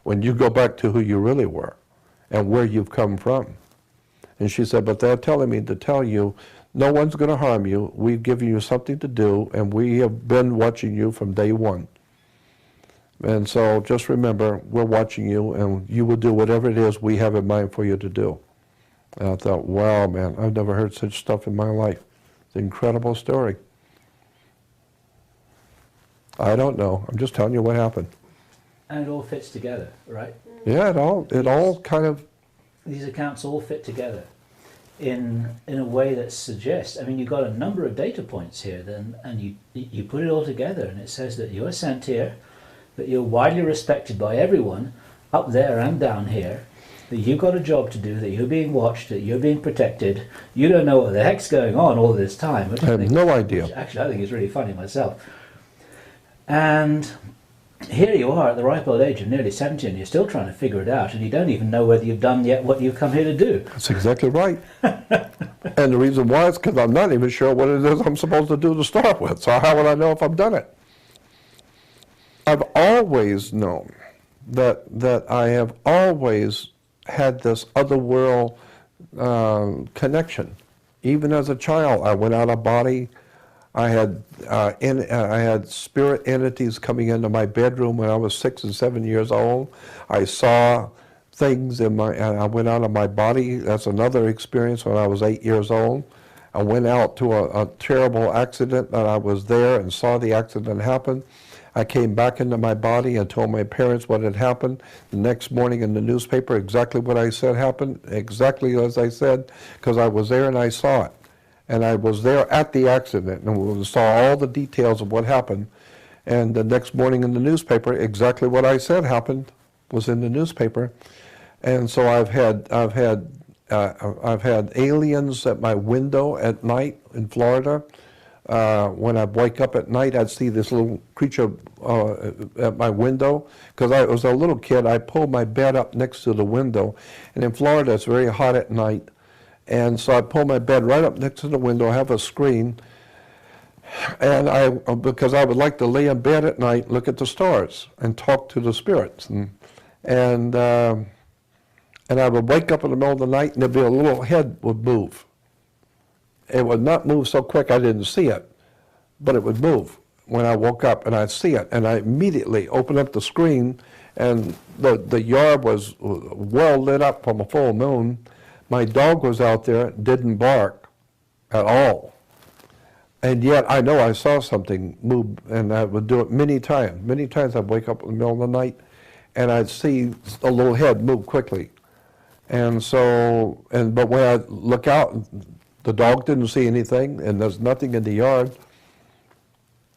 Speaker 1: when you go back to who you really were and where you've come from. And she said, but they're telling me to tell you, no one's going to harm you. We've given you something to do, and we have been watching you from day one. And so just remember, we're watching you, and you will do whatever it is we have in mind for you to do. And I thought, wow, man, I've never heard such stuff in my life. It's an incredible story. I don't know. I'm just telling you what happened.
Speaker 2: And it all fits together, right?
Speaker 1: Yeah, it all kind of...
Speaker 2: These accounts all fit together in a way that suggests, I mean, you've got a number of data points here, then, and you put it all together, and it says that you're sent here, that you're widely respected by everyone, up there and down here, that you've got a job to do, that you're being watched, that you're being protected. You don't know what the heck's going on all this time.
Speaker 1: I have no idea.
Speaker 2: Actually, I think it's really funny myself. And here you are at the ripe old age of nearly 70, and you're still trying to figure it out, and you don't even know whether you've done yet what you've come here to do.
Speaker 1: That's exactly right. And the reason why is because I'm not even sure what it is I'm supposed to do to start with. So how would I know if I've done it? I've always known that I have always had this other world connection. Even as a child, I went out of body. I had spirit entities coming into my bedroom when I was 6 and 7 years old. I saw things I went out of my body. That's another experience when I was 8 years old. I went out to a terrible accident, and I was there and saw the accident happen. I came back into my body and told my parents what had happened. The next morning in the newspaper, exactly what I said happened, exactly as I said, because I was there and I saw it. And I was there at the accident and we saw all the details of what happened. And the next morning in the newspaper, exactly what I said happened was in the newspaper. And so I've had aliens at my window at night in Florida. When I wake up at night, I'd see this little creature at my window. Because I was a little kid, I pulled my bed up next to the window. And in Florida, it's very hot at night. And so I pull my bed right up next to the window, have a screen. And because I would like to lay in bed at night, look at the stars, and talk to the spirits. And I would wake up in the middle of the night, and there'd be a little head would move. It would not move so quick I didn't see it, but it would move when I woke up, and I'd see it. And I immediately opened up the screen, and the yard was well lit up from a full moon. My dog was out there, didn't bark at all. And yet I know I saw something move, and I would do it many times. Many times I'd wake up in the middle of the night, and I'd see a little head move quickly. And so, but when I look out, the dog didn't see anything, and there's nothing in the yard.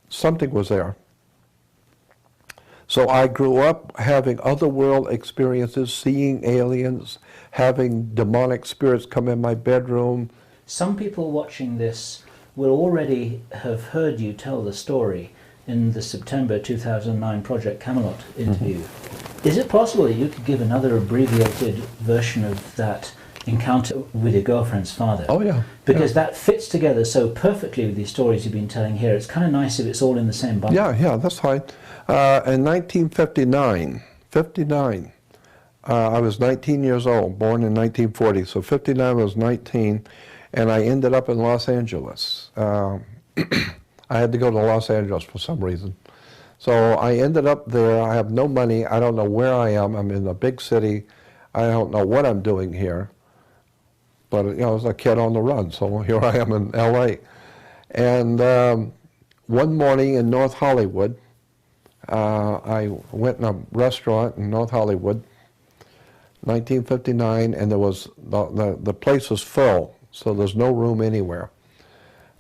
Speaker 1: Something was there. So I grew up having otherworld experiences, seeing aliens, having demonic spirits come in my bedroom.
Speaker 2: Some people watching this will already have heard you tell the story in the September 2009 Project Camelot interview. Is it possible that you could give another abbreviated version of that encounter with your girlfriend's father?
Speaker 1: Oh, yeah.
Speaker 2: Because that fits together so perfectly with the stories you've been telling here. It's kind of nice if it's all in the same bundle.
Speaker 1: Yeah, that's fine. In 1959, I was 19 years old, born in 1940. So 59 I was 19, and I ended up in Los Angeles. I had to go to Los Angeles for some reason. So I ended up there. I have no money. I don't know where I am. I'm in a big city. I don't know what I'm doing here. But, you know, I was a kid on the run, so here I am in L.A. And one morning in North Hollywood, I went in a restaurant in North Hollywood, 1959, and there was the place was full, so there's no room anywhere,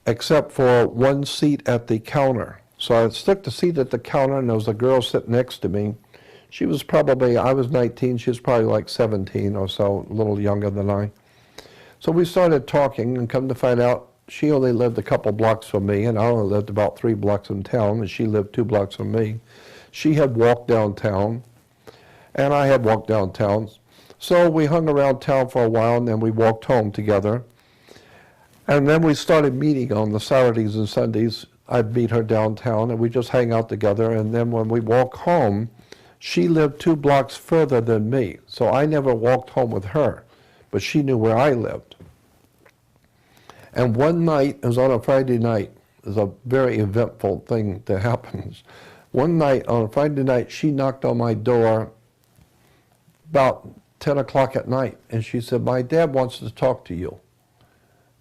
Speaker 1: except for one seat at the counter. So I took the seat at the counter, and there was a girl sitting next to me. She was probably, I was 19, she was probably like 17 or so, a little younger than I. So we started talking, and come to find out, she only lived a couple blocks from me, and I only lived about 3 blocks in town, and she lived 2 blocks from me. She had walked downtown, and I had walked downtown. So we hung around town for a while, and then we walked home together. And then we started meeting on the Saturdays and Sundays. I'd meet her downtown, and we just hang out together. And then when we walk home, she lived 2 blocks further than me. So I never walked home with her, but she knew where I lived. And one night, it was on a Friday night, it was a very eventful thing that happens. One night, on a Friday night, she knocked on my door about 10 o'clock at night, and she said, "My dad wants to talk to you."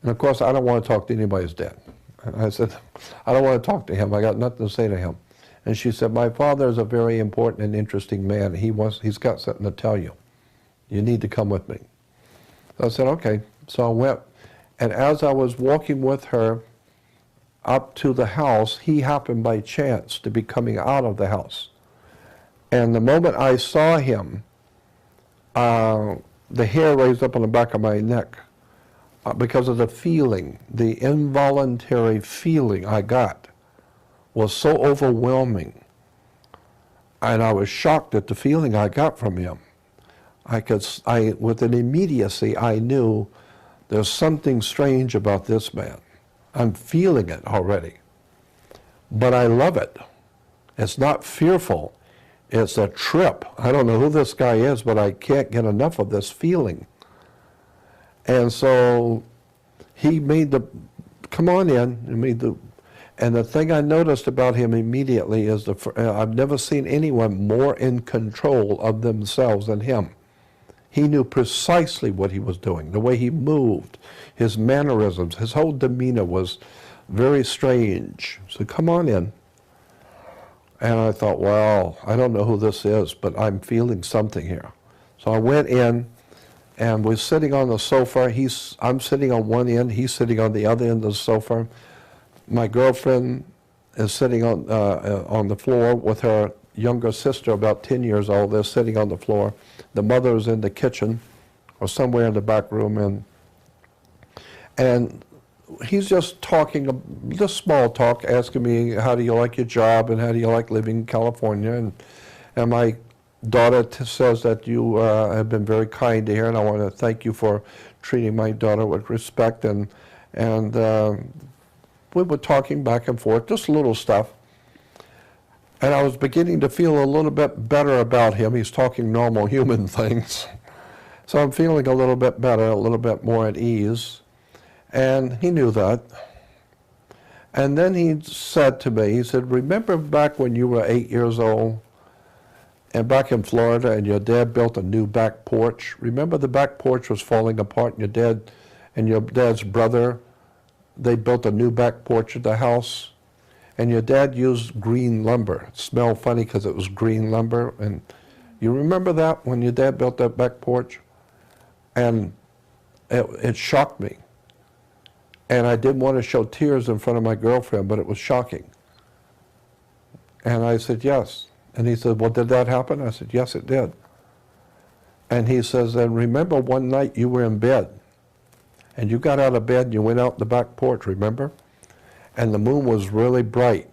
Speaker 1: And of course, I don't want to talk to anybody's dad. And I said, "I don't want to talk to him. I got nothing to say to him." And she said, "My father is a very important and interesting man. He's got something to tell you. You need to come with me." So I said, "Okay." So I went. And as I was walking with her up to the house, he happened by chance to be coming out of the house. And the moment I saw him, the hair raised up on the back of my neck because of the feeling, the involuntary feeling I got was so overwhelming. And I was shocked at the feeling I got from him. With an immediacy, I knew there's something strange about this man. I'm feeling it already. But I love it. It's not fearful. It's a trip. I don't know who this guy is, but I can't get enough of this feeling. And so he made come on in, and the thing I noticed about him immediately is I've never seen anyone more in control of themselves than him. He knew precisely what he was doing, the way he moved, his mannerisms, his whole demeanor was very strange. So come on in. And I thought, well, I don't know who this is, but I'm feeling something here. So I went in, and we're sitting on the sofa. I'm sitting on one end, he's sitting on the other end of the sofa. My girlfriend is sitting on the floor with her younger sister, about 10 years old. They're sitting on the floor. The mother is in the kitchen or somewhere in the back room, and he's just talking, just small talk, asking me, how do you like your job and how do you like living in California? And my daughter says that you have been very kind to her, and I want to thank you for treating my daughter with respect. And we were talking back and forth, just little stuff. And I was beginning to feel a little bit better about him. He's talking normal human things. So I'm feeling a little bit better, a little bit more at ease. And he knew that. And then he said to me, he said, remember back when you were 8 years old and back in Florida and your dad built a new back porch? Remember the back porch was falling apart and your dad's brother, they built a new back porch at the house? And your dad used green lumber. It smelled funny because it was green lumber. And you remember that when your dad built that back porch? And it shocked me. And I didn't want to show tears in front of my girlfriend, but it was shocking. And I said, yes. And he said, well, did that happen? I said, yes, it did. And he says, and remember one night you were in bed, and you got out of bed and you went out the back porch, remember? And the moon was really bright.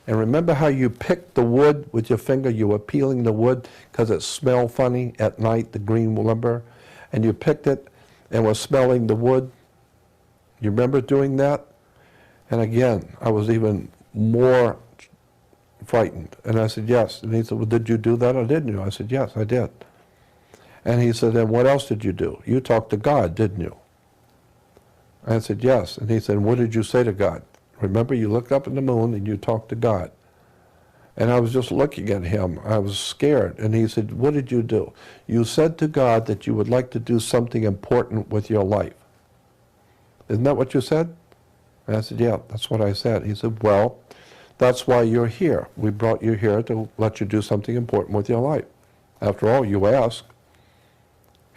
Speaker 1: And remember how you picked the wood with your finger? You were peeling the wood because it smelled funny at night, the green lumber. And you picked it and were smelling the wood. You remember doing that? And again, I was even more frightened. And I said, yes. And he said, well, did you do that or didn't you? I said, yes, I did. And he said, and what else did you do? You talked to God, didn't you? I said, yes. And he said, what did you say to God? Remember, you looked up in the moon and you talked to God. And I was just looking at him. I was scared. And he said, what did you do? You said to God that you would like to do something important with your life. Isn't that what you said? And I said, yeah, that's what I said. He said, well, that's why you're here. We brought you here to let you do something important with your life. After all, you asked.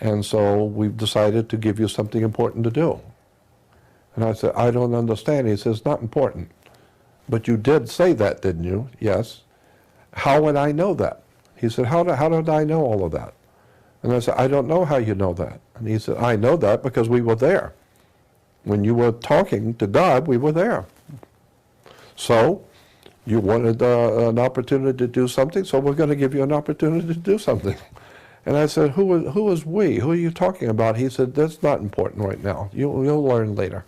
Speaker 1: And so we've decided to give you something important to do. And I said, I don't understand. He says, not important. But you did say that, didn't you? Yes. How would I know that? He said, how did I know all of that? And I said, I don't know how you know that. And he said, I know that because we were there. When you were talking to God, we were there. So you wanted an opportunity to do something, so we're going to give you an opportunity to do something. And I said, who is we? Who are you talking about? He said, that's not important right now. You'll learn later.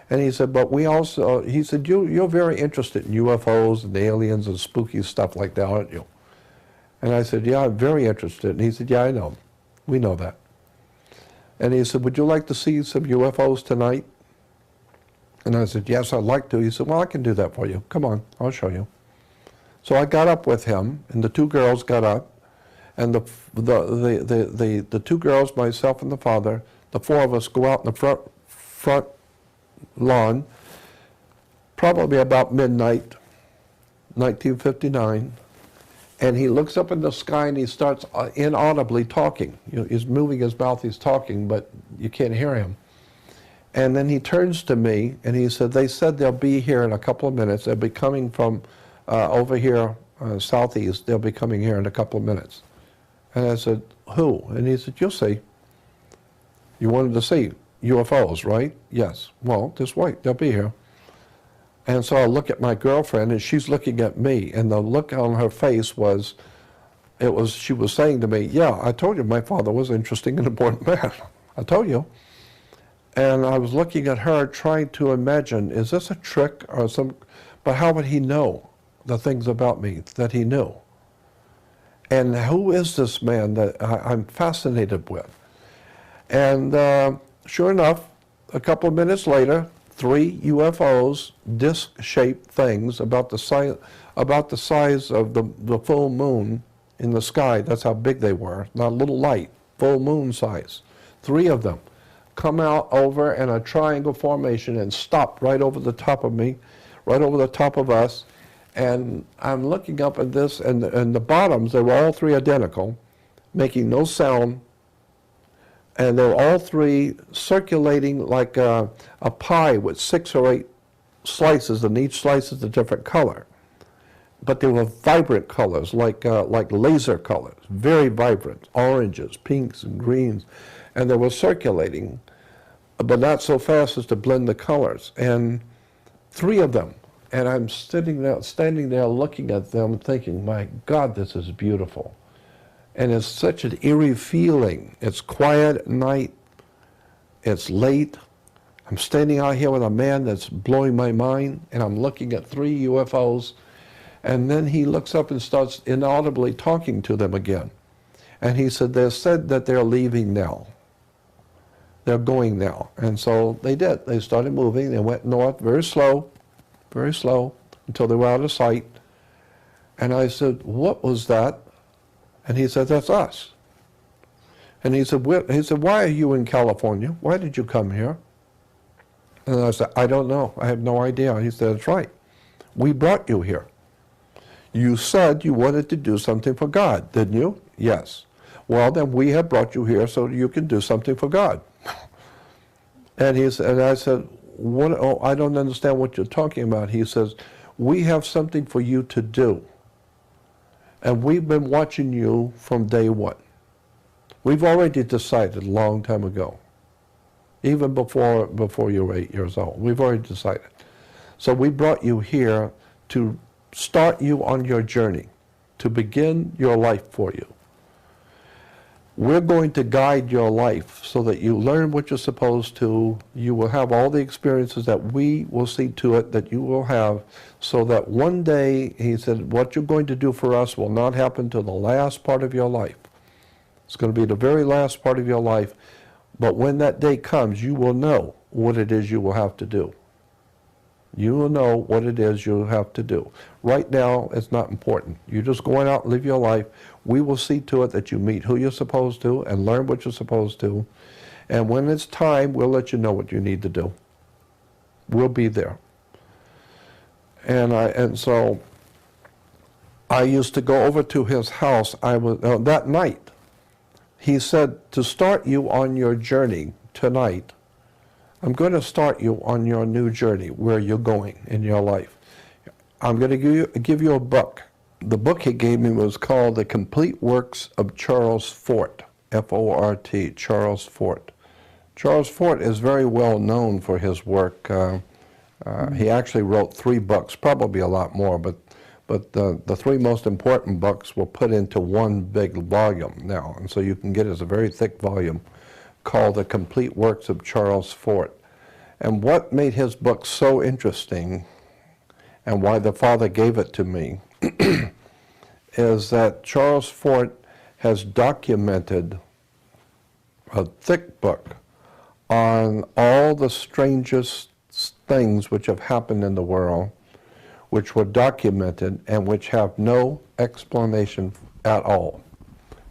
Speaker 1: And he said, but we also, he said, you're very interested in UFOs and aliens and spooky stuff like that, aren't you? And I said, yeah, I'm very interested. And he said, yeah, I know. We know that. And he said, would you like to see some UFOs tonight? And I said, yes, I'd like to. He said, well, I can do that for you. Come on, I'll show you. So I got up with him, and the two girls got up. And the two girls, myself and the father, the four of us go out in the front lawn, probably about midnight, 1959, and he looks up in the sky and he starts inaudibly talking. You know, he's moving his mouth, he's talking, but you can't hear him. And then he turns to me and he said, they said they'll be here in a couple of minutes. They'll be coming from over here, southeast. They'll be coming here in a couple of minutes. And I said, who? And he said, you'll see. You wanted to see UFOs, right? Yes. Well, just wait, they'll be here. And so I look at my girlfriend and she's looking at me, and the look on her face was, she was saying to me, yeah, I told you my father was an interesting and important man. I told you. And I was looking at her trying to imagine, is this a trick or but how would he know the things about me that he knew? And who is this man that I'm fascinated with? And sure enough, a couple of minutes later, 3 UFOs, disc-shaped things about the size of the full moon in the sky. That's how big they were, not a little light, full moon size. 3 of them come out over in a triangle formation and stop right over the top of me, right over the top of us. And I'm looking up at this, and the bottoms, they were all 3 identical, making no sound. And they were all 3 circulating like a pie with 6 or 8 slices, and each slice is a different color. But they were vibrant colors, like laser colors, very vibrant, oranges, pinks, and greens. And they were circulating, but not so fast as to blend the colors. And 3 of them. And I'm standing there looking at them thinking, my God, this is beautiful. And it's such an eerie feeling. It's quiet at night. It's late. I'm standing out here with a man that's blowing my mind, and I'm looking at 3 UFOs. And then he looks up and starts inaudibly talking to them again. And he said, they said that they're leaving now. They're going now. And so they did. They started moving. They went north very slow, until they were out of sight. And I said, what was that? And he said, that's us. And he said, why are you in California? Why did you come here? And I said, I don't know. I have no idea. He said, that's right. We brought you here. You said you wanted to do something for God, didn't you? Yes. Well, then we have brought you here so you can do something for God. And I said, what? Oh, I don't understand what you're talking about. He says, we have something for you to do. And we've been watching you from day one. We've already decided a long time ago, even before you were 8 years old. We've already decided. So we brought you here to start you on your journey, to begin your life for you. We're going to guide your life so that you learn what you're supposed to. You will have all the experiences that we will see to it that you will have, so that one day, he said, what you're going to do for us will not happen till the last part of your life. It's going to be the very last part of your life. But when that day comes, you will know what it is you will have to do. You will know what it is you have to do. Right now, it's not important. You're just going out and live your life. We will see to it that you meet who you're supposed to and learn what you're supposed to. And when it's time, we'll let you know what you need to do. We'll be there. And so I used to go over to his house. That night, he said, to start you on your journey tonight, I'm going to start you on your new journey, where you're going in your life. I'm going to give you a book. The book he gave me was called The Complete Works of Charles Fort, F-O-R-T, Charles Fort. Charles Fort is very well known for his work. He actually wrote 3 books, probably a lot more, but the 3 most important books were put into one big volume now, and so you can get it as a very thick volume called The Complete Works of Charles Fort. And what made his book so interesting, and why the Father gave it to me, is that Charles Fort has documented a thick book on all the strangest things which have happened in the world, which were documented and which have no explanation at all.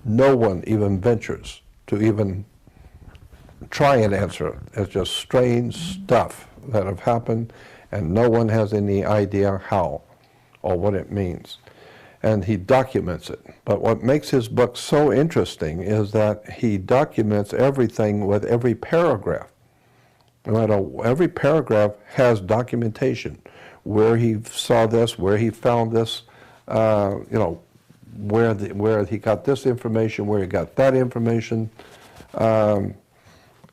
Speaker 1: No one even ventures to even try and answer it. It's just strange stuff that have happened, and no one has any idea how or what it means. And he documents it. But what makes his book so interesting is that he documents everything with every paragraph. Every paragraph has documentation, where he saw this, where he found this, where he got this information, where he got that information,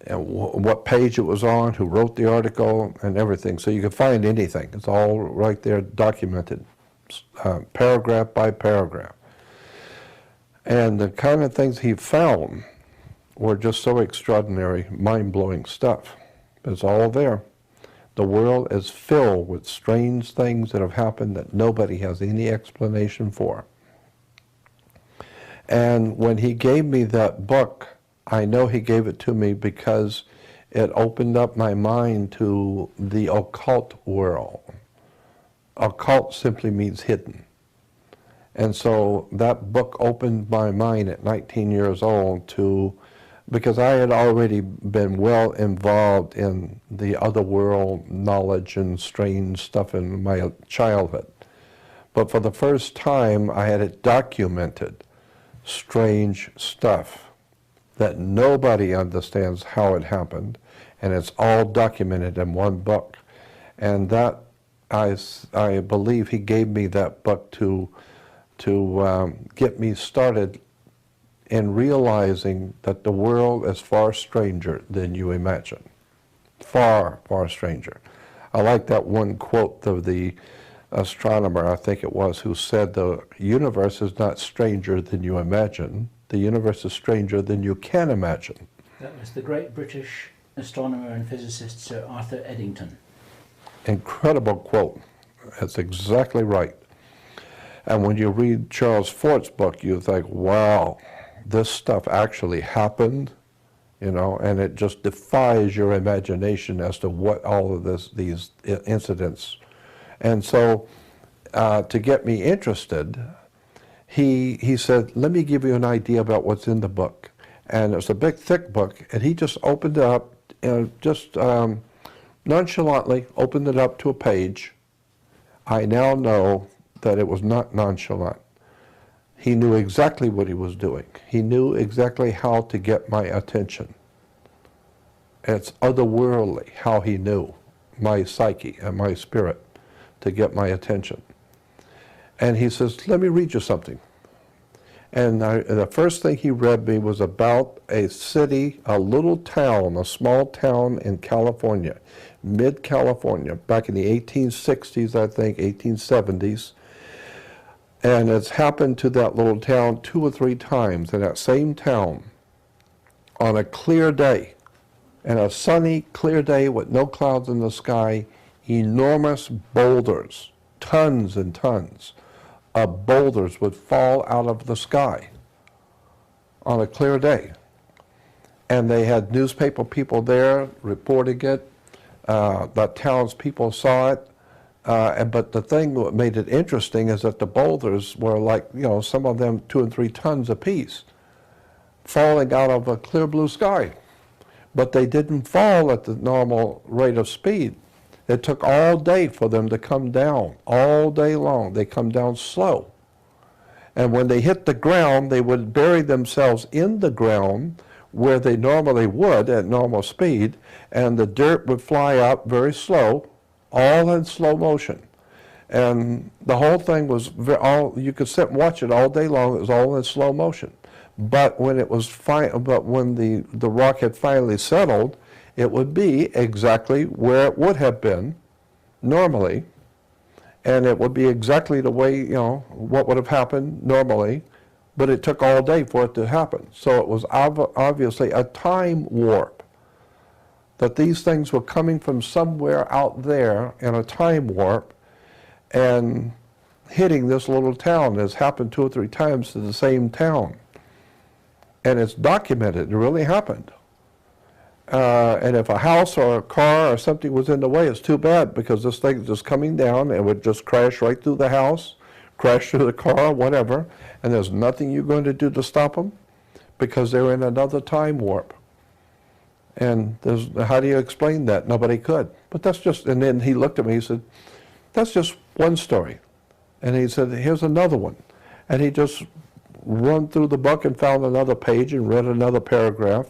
Speaker 1: and what page it was on, who wrote the article, and everything. So you can find anything. It's all right there documented, paragraph by paragraph. And the kind of things he found were just so extraordinary, mind-blowing stuff. It's all there. The world is filled with strange things that have happened that nobody has any explanation for. And when he gave me that book, I know he gave it to me because it opened up my mind to the occult world. Occult simply means hidden. And so that book opened my mind at 19 years old because I had already been well involved in the other world knowledge and strange stuff in my childhood. But for the first time, I had it documented, strange stuff that nobody understands how it happened, and it's all documented in one book. And that I believe he gave me that book to get me started in realizing that the world is far stranger than you imagine. Far, far stranger. I like that one quote of the astronomer, I think it was, who said the universe is not stranger than you imagine. The universe is stranger than you can imagine.
Speaker 2: That was the great British astronomer and physicist Sir Arthur Eddington.
Speaker 1: Incredible quote. That's exactly right. And when you read Charles Fort's book, you think, wow, this stuff actually happened, you know, and it just defies your imagination as to what all of these incidents. And so to get me interested, he said, let me give you an idea about what's in the book. And it's a big, thick book, and he just opened it up, and just nonchalantly opened it up to a page. I now know that it was not nonchalant. He knew exactly what he was doing. He knew exactly how to get my attention. It's otherworldly how he knew my psyche and my spirit to get my attention. And he says, let me read you something. And the first thing he read me was about a city, a little town, a small town in California, mid-California, back in the 1860s, I think, 1870s. And it's happened to that little town 2 or 3 times in that same town on a clear day, and a sunny, clear day with no clouds in the sky, enormous boulders, tons and tons of boulders would fall out of the sky on a clear day. And they had newspaper people there reporting it. The townspeople saw it. But the thing that made it interesting is that the boulders were like, you know, some of them 2 and 3 tons apiece, falling out of a clear blue sky. But they didn't fall at the normal rate of speed. It took all day for them to come down, all day long. They come down slow. And when they hit the ground, they would bury themselves in the ground where they normally would at normal speed, and the dirt would fly up very slow, all in slow motion. And the whole thing was, you could sit and watch it all day long. It was all in slow motion. But when it was when the rock had finally settled, it would be exactly where it would have been normally, and it would be exactly the way, you know, what would have happened normally, but it took all day for it to happen. So it was obviously a time warp, that these things were coming from somewhere out there in a time warp and hitting this little town. It's happened 2 or 3 times to the same town. And it's documented. It really happened. And if a house or a car or something was in the way, it's too bad, because this thing is just coming down and would just crash right through the house, crash through the car, whatever, and there's nothing you're going to do to stop them because they're in another time warp. And how do you explain that? Nobody could. But that's just, and then he looked at me, he said, that's just one story. And he said, here's another one. And he just run through the book and found another page and read another paragraph.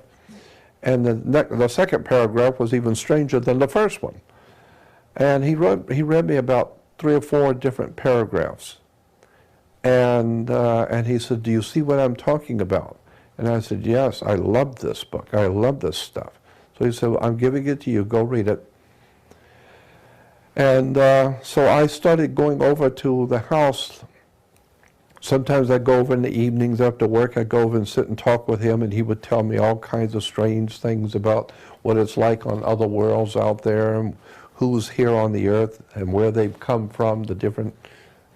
Speaker 1: And the second paragraph was even stranger than the first one. And he read me about 3 or 4 different paragraphs. And he said, do you see what I'm talking about? And I said, yes, I love this book. I love this stuff. So he said, well, I'm giving it to you. Go read it. And so I started going over to the house. Sometimes I'd go over in the evenings after work. I'd go over and sit and talk with him, and he would tell me all kinds of strange things about what it's like on other worlds out there, and who's here on the earth, and where they've come from, the different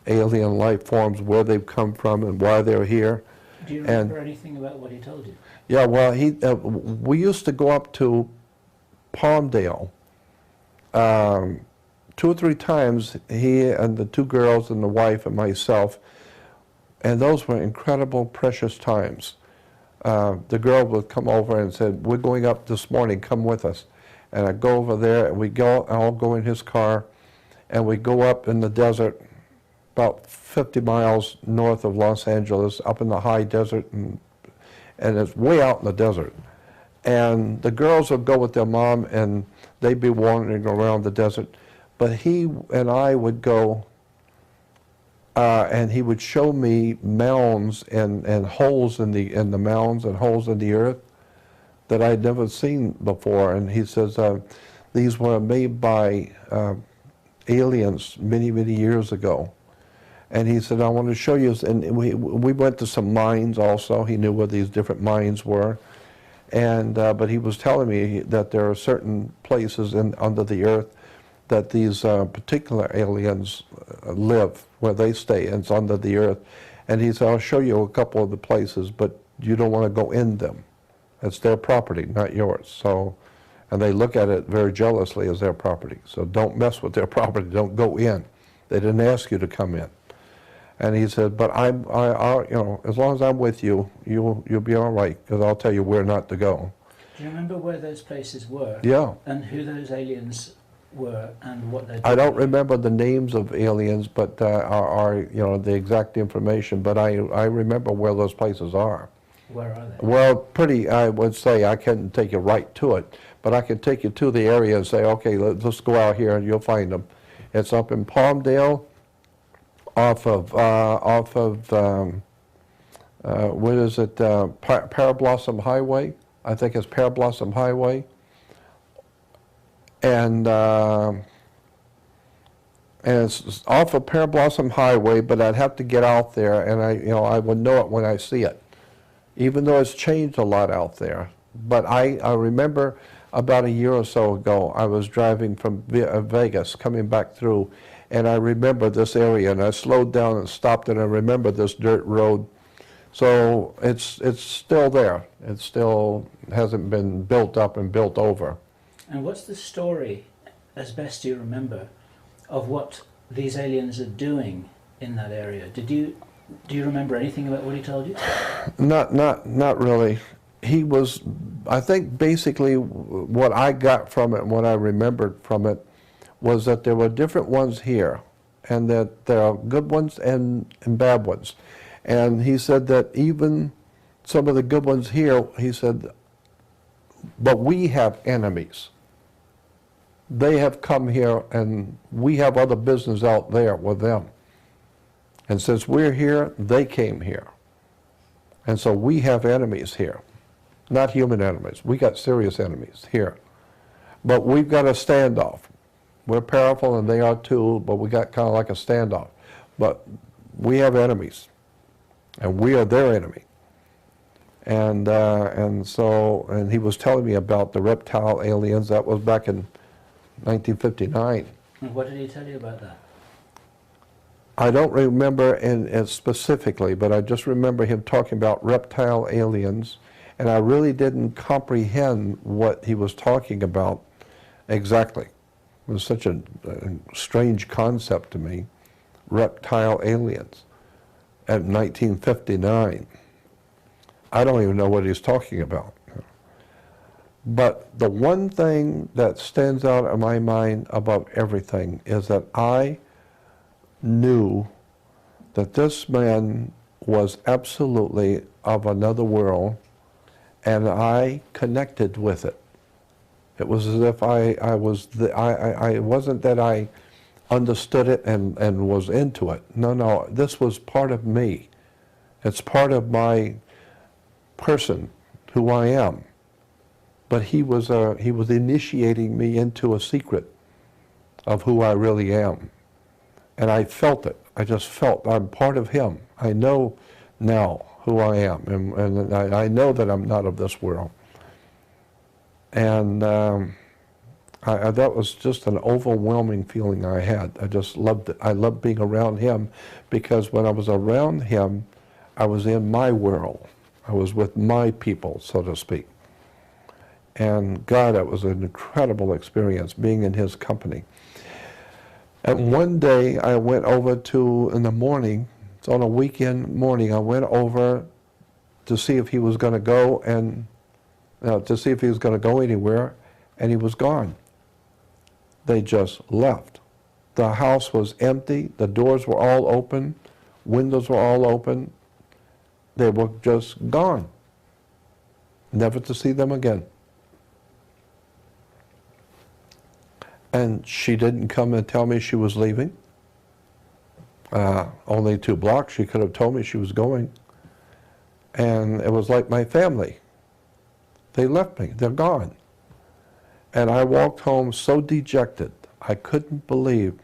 Speaker 1: alien life forms, where they've come from, and why they're here.
Speaker 2: Do you remember anything about what he told you?
Speaker 1: Yeah, well, we used to go up to Palmdale 2 or 3 times, he and the 2 girls and the wife and myself, and those were incredible, precious times. The girl would come over and said, we're going up this morning, come with us. And I'd go over there, and we'd all go in his car, and we'd go up in the desert, about 50 miles north of Los Angeles, up in the high desert, and it's way out in the desert. And the girls would go with their mom, and they'd be wandering around the desert. But he and I would go, and he would show me mounds and holes in the mounds and holes in the earth that I'd never seen before. And he says these were made by aliens many, many years ago. And he said, I want to show you, and we went to some mines also. He knew where these different mines were. And but he was telling me that there are certain places under the earth that these particular aliens live, where they stay, and it's under the earth. And he said, I'll show you a couple of the places, but you don't want to go in them. It's their property, not yours. So, and they look at it very jealously as their property. So don't mess with their property. Don't go in. They didn't ask you to come in. And he said, but I you know, as long as I'm with you, you'll be all right, because I'll tell you where not to go.
Speaker 2: Do you remember where those places were?
Speaker 1: Yeah.
Speaker 2: And who those aliens were and what they did?
Speaker 1: I don't remember the names of aliens, but you know, the exact information. But I remember where those places are.
Speaker 2: Where are they?
Speaker 1: Well, pretty. I would say I couldn't take you right to it, but I can take you to the area and say, okay, let's go out here, and you'll find them. It's up in Palmdale, off of what is it? Parablossom Highway. I think it's Parablossom Highway. And it's off of Parablossom Highway, but I'd have to get out there, and I would know it when I see it, even though it's changed a lot out there. But I remember about a year or so ago, I was driving from Vegas, coming back through, and I remember this area, and I slowed down and stopped, and I remember this dirt road. So it's still there. It still hasn't been built up and built over.
Speaker 2: And what's the story, as best you remember, of what these aliens are doing in that area? Do you remember anything about what he told you?
Speaker 1: Not really. He was, I think basically what I got from it and what I remembered from it was that there were different ones here, and that there are good ones and bad ones. And he said that even some of the good ones here, he said, but we have enemies. They have come here, and we have other business out there with them. And since we're here, they came here. And so we have enemies here. Not human enemies. We got serious enemies here. But we've got a standoff. We're powerful, and they are too, but we got kind of like a standoff. But we have enemies, and we are their enemy. And he was telling me about the reptile aliens. That was back in 1959.
Speaker 2: And what did he tell you about that?
Speaker 1: I don't remember specifically, but I just remember him talking about reptile aliens, and I really didn't comprehend what he was talking about exactly. It was such a strange concept to me, reptile aliens, at 1959. I don't even know what he's talking about. But the one thing that stands out in my mind above everything is that I knew that this man was absolutely of another world, and I connected with it. It was as if I wasn't that I understood it and was into it. No, this was part of me. It's part of my person, who I am. But he was initiating me into a secret of who I really am. And I felt it. I just felt I'm part of him. I know now who I am, and I know that I'm not of this world. And that was just an overwhelming feeling I had. I just loved it. I loved being around him, because when I was around him, I was in my world. I was with my people, so to speak. And God, it was an incredible experience being in his company. And one day I went over in the morning, it's on a weekend morning, I went over to see if he was going to go anywhere, and he was gone. They just left. The house was empty, the doors were all open, windows were all open. They were just gone, never to see them again. And she didn't come and tell me she was leaving. Only 2 blocks. She could have told me she was going. And it was like my family. They left me. They're gone. And I walked home so dejected. I couldn't believe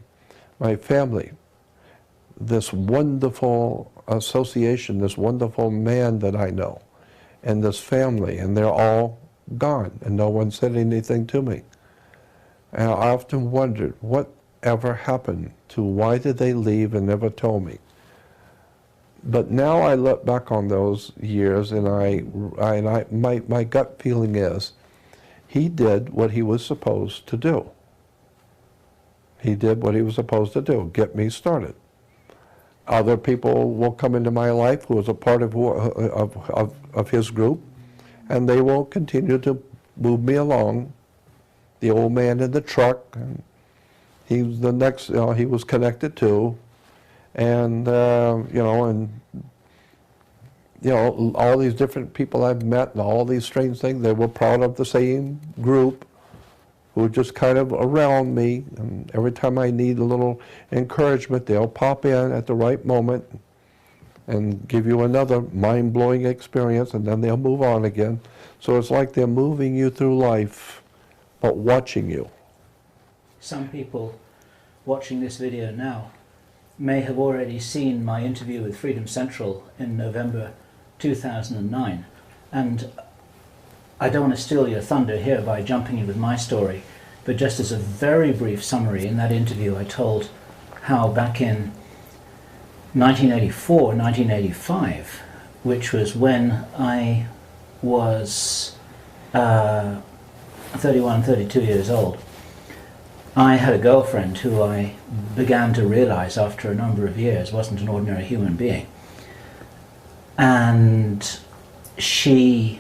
Speaker 1: my family, this wonderful association, this wonderful man that I know, and this family, and they're all gone, and no one said anything to me. And I often wondered, whatever happened to, why did they leave and never told me? But now I look back on those years, and my gut feeling is, he did what he was supposed to do. He did what he was supposed to do, get me started. Other people will come into my life who is a part of his group, and they will continue to move me along. The old man in the truck, and he was the next, he was connected to, and all these different people I've met and all these strange things, they were part of the same group who were just kind of around me, and every time I need a little encouragement, they'll pop in at the right moment and give you another mind-blowing experience, and then they'll move on again. So it's like they're moving you through life, but watching you.
Speaker 2: Some people watching this video now may have already seen my interview with Freedom Central in November 2009, and I don't want to steal your thunder here by jumping in with my story, but just as a very brief summary, in that interview I told how back in 1984, 1985, which was when I was 31, 32 years old, I had a girlfriend who I began to realize after a number of years wasn't an ordinary human being. And she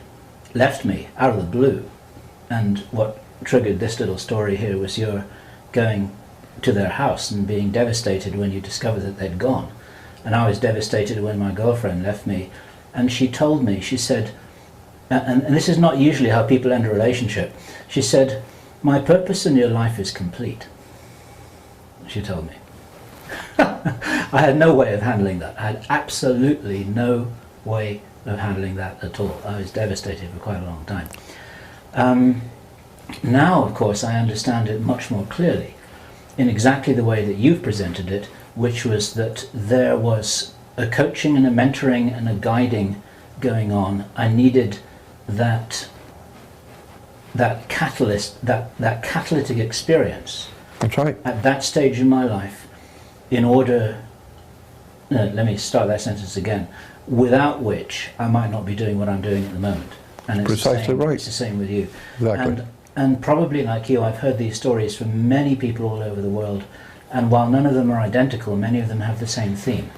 Speaker 2: left me out of the blue. And what triggered this little story here was your going to their house and being devastated when you discovered that they'd gone. And I was devastated when my girlfriend left me. And she told me, she said, and this is not usually how people end a relationship, she said, "My purpose in your life is complete," she told me. I had no way of handling that. I had absolutely no way of handling that at all. I was devastated for quite a long time. Now, of course, I understand it much more clearly in exactly the way that you've presented it, which was that there was a coaching and a mentoring and a guiding going on. I needed that catalyst, that catalytic experience.
Speaker 1: That's right.
Speaker 2: At that stage in my life, in order, let me start that sentence again, without which I might not be doing what I'm doing at the moment. And it's
Speaker 1: Precisely right.
Speaker 2: It's the same with you.
Speaker 1: Exactly.
Speaker 2: And probably like you, I've heard these stories from many people all over the world, and while none of them are identical, many of them have the same theme.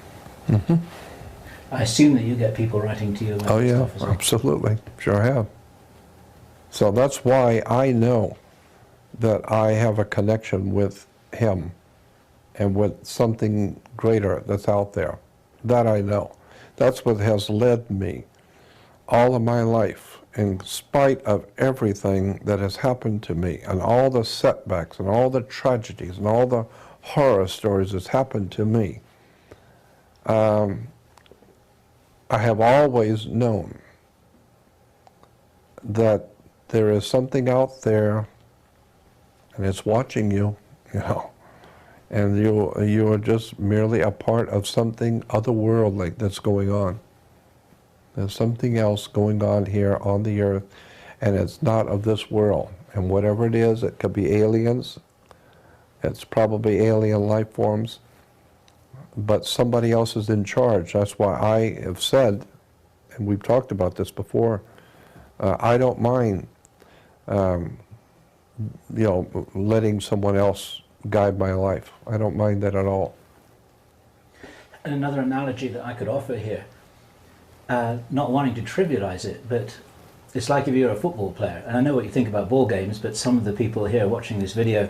Speaker 1: Mm-hmm.
Speaker 2: I assume that you get people writing to you about
Speaker 1: Oh
Speaker 2: this
Speaker 1: yeah,
Speaker 2: stuff as well.
Speaker 1: absolutely. Sure have. So that's why I know that I have a connection with him and with something greater that's out there. That I know. That's what has led me all of my life, in spite of everything that has happened to me and all the setbacks and all the tragedies and all the horror stories that's happened to me. I have always known that there is something out there, and it's watching you, and you are just merely a part of something otherworldly that's going on. There's something else going on here on the earth, and it's not of this world. And whatever it is, it could be aliens, it's probably alien life forms, but somebody else is in charge. That's why I have said, and we've talked about this before, I don't mind letting someone else guide my life. I don't mind that at all.
Speaker 2: And another analogy that I could offer here, not wanting to trivialize it, but it's like if you're a football player, and I know what you think about ball games, but some of the people here watching this video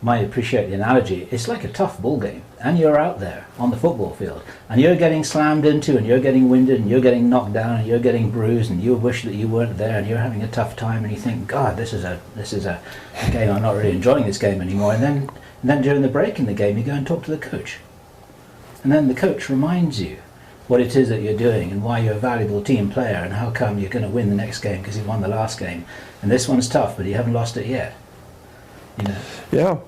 Speaker 2: might appreciate the analogy, it's like a tough ball game, and you're out there on the football field, and you're getting slammed into, and you're getting winded, and you're getting knocked down, and you're getting bruised, and you wish that you weren't there, and you're having a tough time, and you think, God, this is a game, I'm not really enjoying this game anymore. And then during the break in the game, you go and talk to the coach, and then the coach reminds you what it is that you're doing and why you're a valuable team player and how come you're going to win the next game because you won the last game, and this one's tough, but you haven't lost it yet. You know.
Speaker 1: Yeah.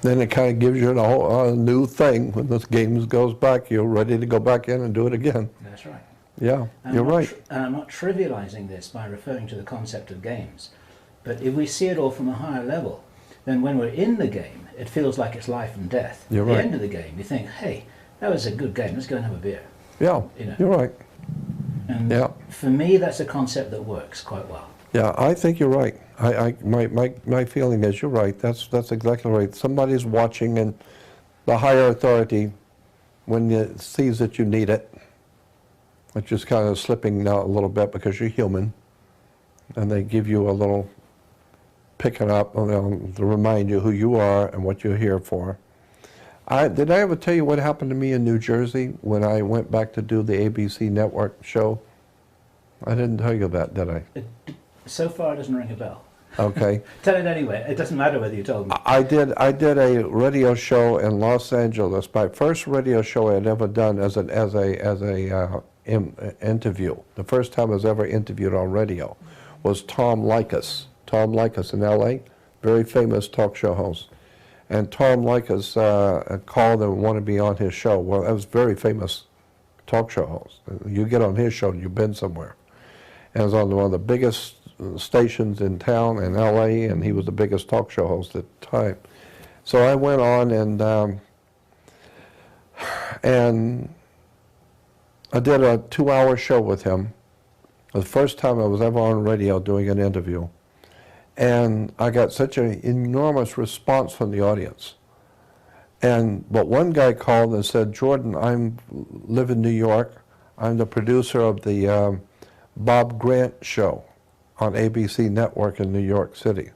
Speaker 1: Then it kind of gives you a whole new thing. When this game goes back, you're ready to go back in and do it again.
Speaker 2: That's right.
Speaker 1: Yeah, you're right.
Speaker 2: And I'm not trivializing this by referring to the concept of games. But if we see it all from a higher level, then when we're in the game, it feels like it's life and death.
Speaker 1: You're
Speaker 2: At the
Speaker 1: right.
Speaker 2: end of the game, you think, hey, that was a good game, let's go and have a beer.
Speaker 1: Yeah,
Speaker 2: You know.
Speaker 1: you're right.
Speaker 2: And
Speaker 1: Yeah.
Speaker 2: for me, that's a concept that works quite well.
Speaker 1: Yeah, I think you're right. My feeling is you're right. That's exactly right. Somebody's watching, and the higher authority, when it sees that you need it, it's just kind of slipping out a little bit because you're human, and they give you a little picking up to remind you who you are and what you're here for. Did I ever tell you what happened to me in New Jersey when I went back to do the ABC network show? I didn't tell you that, did I?
Speaker 2: So far, it doesn't ring a bell.
Speaker 1: Okay.
Speaker 2: Tell it anyway. It doesn't matter whether you told me.
Speaker 1: I did a radio show in Los Angeles. My first radio show I had ever done as a interview. The first time I was ever interviewed on radio was Tom Likas. Tom Likas in L.A., very famous talk show host. And Tom Likas called and wanted me on his show. Well, that was very famous talk show host. You get on his show, you've been somewhere. And it was on one of the biggest stations in town in L.A., and he was the biggest talk show host at the time. So I went on and I did a 2-hour show with him. It was the first time I was ever on radio doing an interview. And I got such an enormous response from the audience. But one guy called and said, Jordan, I live in New York. I'm the producer of the Bob Grant show on ABC Network in New York City.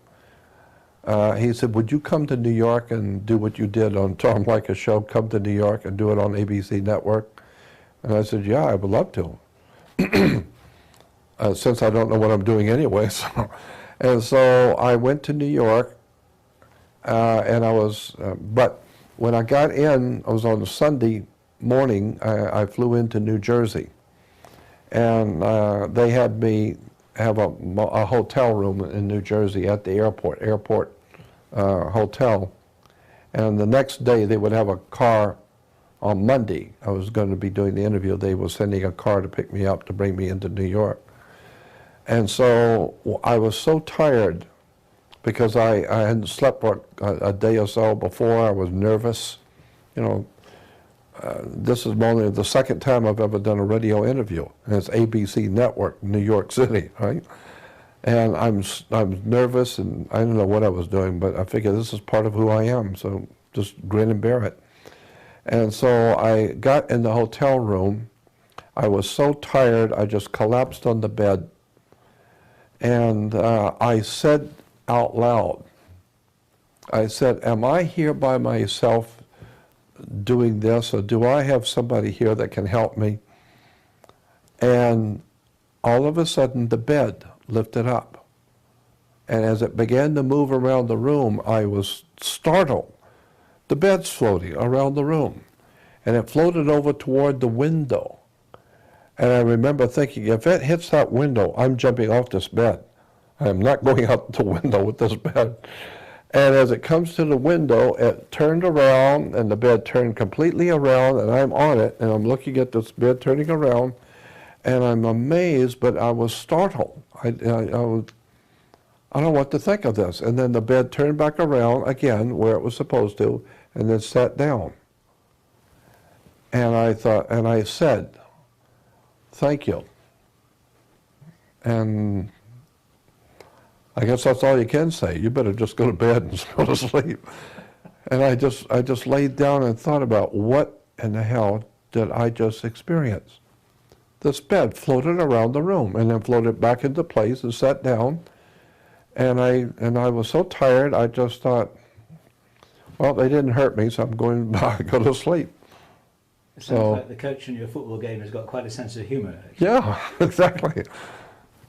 Speaker 1: He said, would you come to New York and do what you did on Tom Likas' show, come to New York and do it on ABC Network? And I said, yeah, I would love to. Since I don't know what I'm doing anyway. And so I went to New York, and I was, but when I got in, I was on a Sunday morning, I flew into New Jersey. And they had me have a hotel room in New Jersey at the airport hotel. And the next day they would have a car. On Monday, I was going to be doing the interview. They were sending a car to pick me up to bring me into New York. And so I was so tired because I hadn't slept for a day or so before. I was nervous. You know, this is only the second time I've ever done a radio interview, and it's ABC Network, New York City, right? And I'm nervous, and I don't know what I was doing, but I figured this is part of who I am, so just grin and bear it. And so I got in the hotel room. I was so tired, I just collapsed on the bed, and I said out loud, I said, am I here by myself doing this, or do I have somebody here that can help me? And all of a sudden the bed lifted up, and as it began to move around the room, I was startled. The bed's floating around the room, and it floated over toward the window. And I remember thinking, if it hits that window, I'm jumping off this bed. I am not going out the window with this bed. And as it comes to the window, it turned around, and the bed turned completely around, and I'm on it, and I'm looking at this bed turning around, and I'm amazed, but I was startled. I don't know what to think of this. And then the bed turned back around again where it was supposed to, and then sat down. And I thought, and I said, thank you. And I guess that's all you can say. You better just go to bed and go to sleep. And I just laid down and thought about what in the hell did I just experience? This bed floated around the room and then floated back into place and sat down. And I was so tired, I just thought, Well, they didn't hurt me, so I'm going to go to sleep.
Speaker 2: It sounds like the coach in your football game has got quite a sense of humour. Actually.
Speaker 1: Yeah, exactly.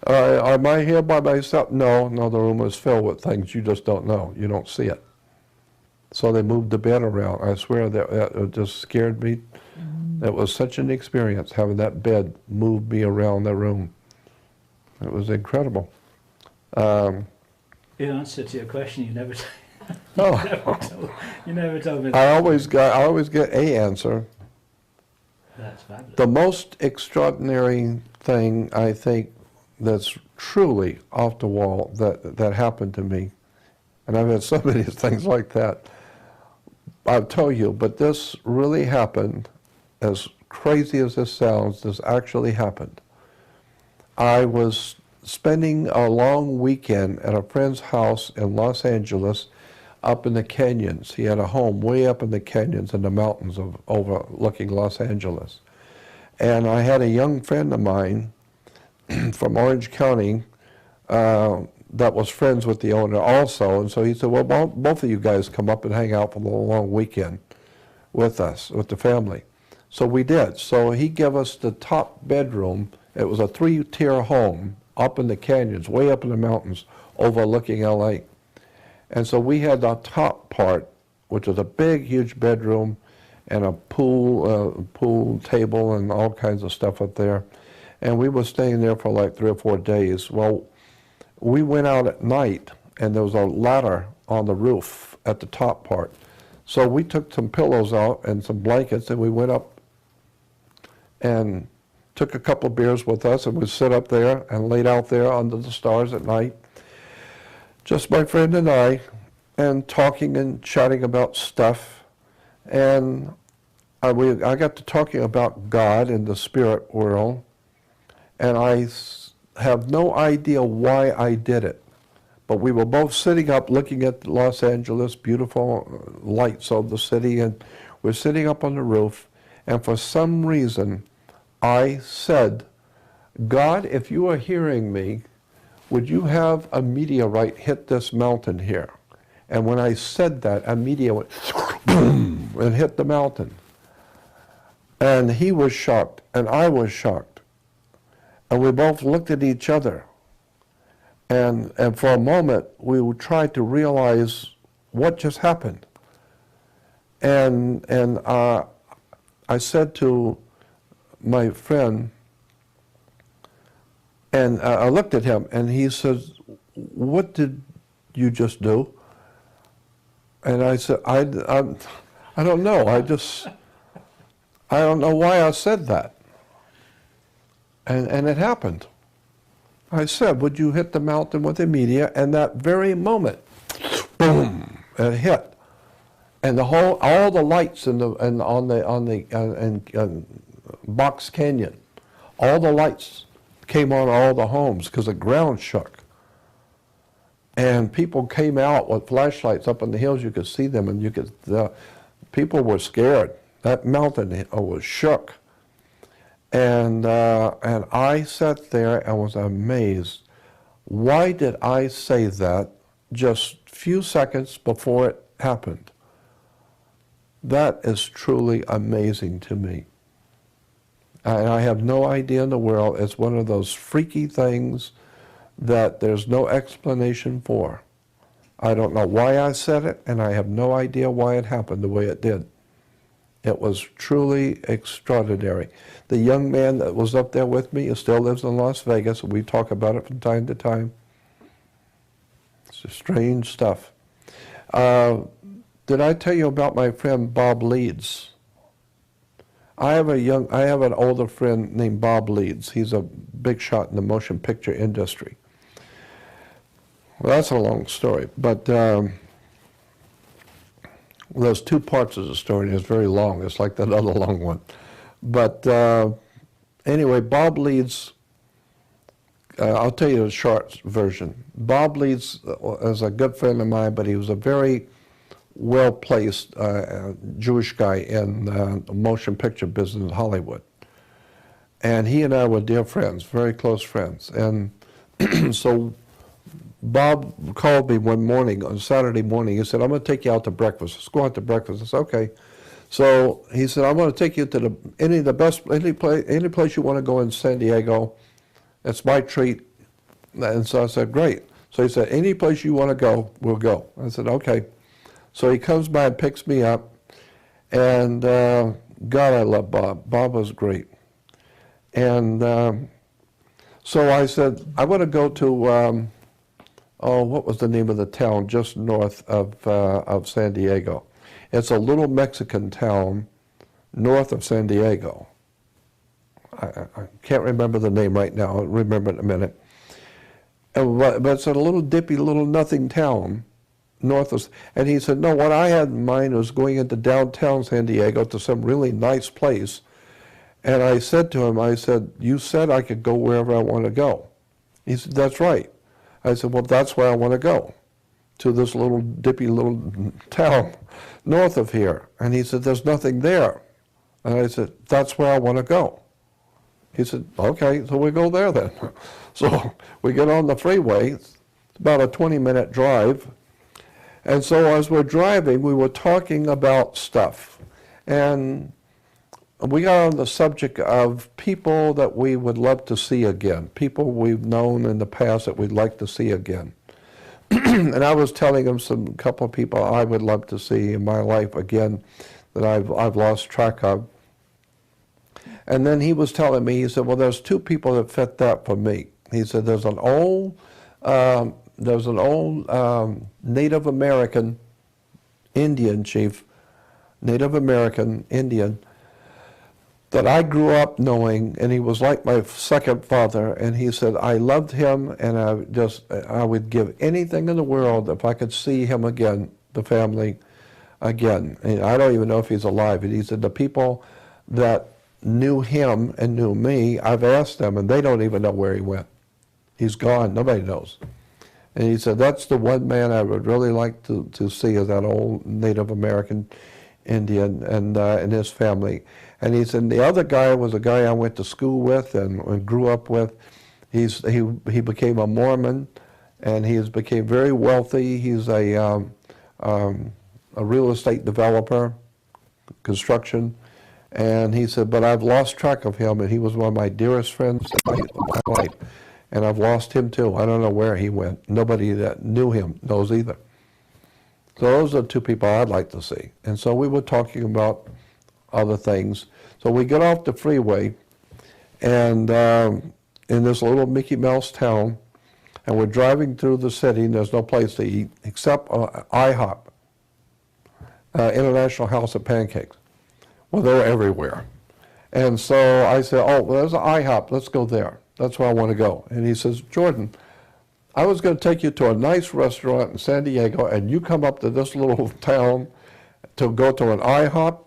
Speaker 1: Am I here by myself? No, the room is filled with things you just don't know. You don't see it. So they moved the bed around. I swear that it just scared me. It was such an experience having that bed move me around the room. It was incredible.
Speaker 2: In answer to your question, you never, you never told me that.
Speaker 1: I always get a answer.
Speaker 2: That's fabulous.
Speaker 1: The most extraordinary thing I think that's truly off the wall that happened to me, and I've had so many things like that, I'll tell you, but this really happened. As crazy as this sounds, this actually happened. I was spending a long weekend at a friend's house in Los Angeles up in the canyons. He had a home way up in the canyons in the mountains overlooking Los Angeles. And I had a young friend of mine from Orange County that was friends with the owner also. And so he said, well, both of you guys come up and hang out for the long weekend with us, with the family. So we did. So he gave us the top bedroom. It was a 3-tier home up in the canyons, way up in the mountains, overlooking LA. And so we had the top part, which was a big, huge bedroom and a pool table and all kinds of stuff up there. And we were staying there for like 3 or 4 days. Well, we went out at night, and there was a ladder on the roof at the top part. So we took some pillows out and some blankets, and we went up and took a couple of beers with us, and we'd sit up there and laid out there under the stars at night, just my friend and I, and talking and chatting about stuff. And I got to talking about God and the spirit world, and I have no idea why I did it. But we were both sitting up looking at Los Angeles, beautiful lights of the city, and we're sitting up on the roof, and for some reason, I said, God, if you are hearing me, would you have a meteorite hit this mountain here? And when I said that, a meteor went boom and hit the mountain. And he was shocked, and I was shocked. And we both looked at each other. And for a moment, we tried to realize what just happened. And I said to my friend, and I looked at him, and he says, what did you just do? And I said, I don't know. I don't know why I said that. And it happened. I said, would you hit the mountain with a meteor? And that very moment, boom, it hit. And all the lights on the Box Canyon, all the lights came on all the homes because the ground shook. And people came out with flashlights up on the hills. You could see them, and people were scared. That mountain was shook. And I sat there and was amazed. Why did I say that just a few seconds before it happened? That is truly amazing to me. And I have no idea in the world. It's one of those freaky things that there's no explanation for. I don't know why I said it, and I have no idea why it happened the way it did. It was truly extraordinary. The young man that was up there with me still lives in Las Vegas, and we talk about it from time to time. It's strange stuff. Did I tell you about my friend Bob Leeds? I have an older friend named Bob Leeds. He's a big shot in the motion picture industry. Well, that's a long story, but there's 2 parts of the story, and it's very long. It's like that other long one. But anyway, Bob Leeds, I'll tell you the short version. Bob Leeds is a good friend of mine, but he was a very well-placed Jewish guy in the motion picture business in Hollywood. And he and I were dear friends, very close friends. And so Bob called me one morning, on Saturday morning. He said, I'm going to take you out to breakfast. Let's go out to breakfast. I said, okay. So he said, I'm going to take you to any place you want to go in San Diego. It's my treat. And so I said, great. So he said, any place you want to go, we'll go. I said, okay. So he comes by and picks me up. And God, I love Bob. Bob was great. And so I said, I want to go to, what was the name of the town just north of San Diego? It's a little Mexican town north of San Diego. I can't remember the name right now. I'll remember it in a minute. But it's a little dippy, little nothing town north of, and he said, no, what I had in mind was going into downtown San Diego to some really nice place. And I said to him, I said, you said I could go wherever I want to go. He said, that's right. I said, well, that's where I want to go, to this little dippy little town north of here. And he said, there's nothing there. And I said, that's where I want to go. He said, okay, so we go there then. So we get on the freeway. It's about a 20-minute drive. And so as we're driving, we were talking about stuff. And we got on the subject of people that we would love to see again, people we've known in the past that we'd like to see again. And I was telling him a couple of people I would love to see in my life again that I've lost track of. And then he was telling me, he said, well, there's two people that fit that for me. He said, there's an old Native American Indian chief, Native American Indian, that I grew up knowing, and he was like my second father, and he said, I loved him, and I would give anything in the world if I could see him again, the family again. And I don't even know if he's alive. And he said, the people that knew him and knew me, I've asked them, and they don't even know where he went. He's gone. Nobody knows. And he said, that's the one man I would really like to see, is that old Native American Indian and his family. And he said, the other guy was a guy I went to school with and grew up with. He became a Mormon, and he became very wealthy. He's a real estate developer, construction. And he said, but I've lost track of him, and he was one of my dearest friends in my life. And I've lost him too. I don't know where he went. Nobody that knew him knows either. So those are the two people I'd like to see. And so we were talking about other things. So we get off the freeway, and in this little Mickey Mouse town, and we're driving through the city, and there's no place to eat except IHOP, International House of Pancakes. Well, they're everywhere. And so I said, oh, well, there's an IHOP. Let's go there. That's where I want to go. And he says, Jordan, I was going to take you to a nice restaurant in San Diego, and you come up to this little town to go to an IHOP?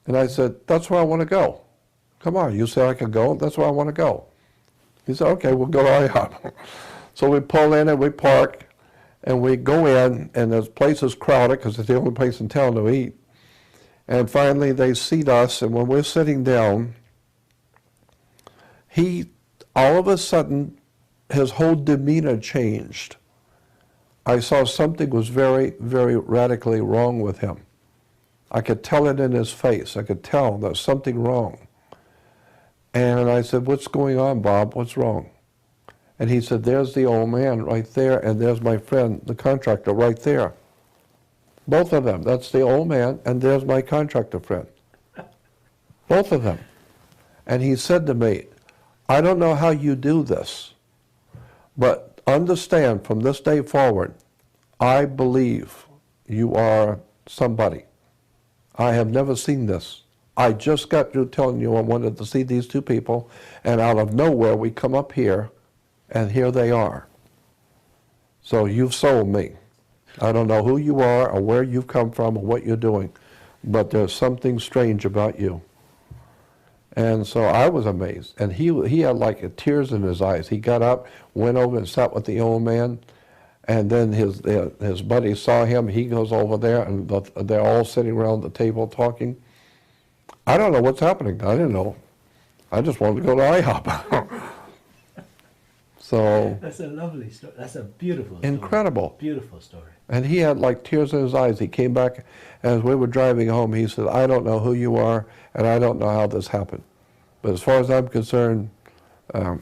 Speaker 1: And I said, that's where I want to go. Come on, you said I could go. That's where I want to go. He said, okay, we'll go to IHOP. So we pull in and we park, and we go in, and the place is crowded because it's the only place in town to eat. And finally they seat us, and when we're sitting down, all of a sudden, his whole demeanor changed. I saw something was very, very radically wrong with him. I could tell it in his face. I could tell there's something wrong. And I said, what's going on, Bob? What's wrong? And he said, there's the old man right there, and there's my friend, the contractor, right there. Both of them. That's the old man, and there's my contractor friend. Both of them. And he said to me, I don't know how you do this, but understand from this day forward, I believe you are somebody. I have never seen this. I just got through telling you I wanted to see these two people, and out of nowhere we come up here, and here they are. So you've sold me. I don't know who you are or where you've come from or what you're doing, but there's something strange about you. And so I was amazed. And he had like tears in his eyes. He got up, went over and sat with the old man, and then his buddy saw him. He goes over there, and they're all sitting around the table talking. I don't know what's happening. I didn't know. I just wanted to go to IHOP. So
Speaker 2: That's a lovely story. That's a beautiful story.
Speaker 1: incredible.
Speaker 2: Beautiful story.
Speaker 1: And he had like tears in his eyes. He came back as we were driving home. He said, I don't know who you are, and I don't know how this happened. But as far as I'm concerned, I'm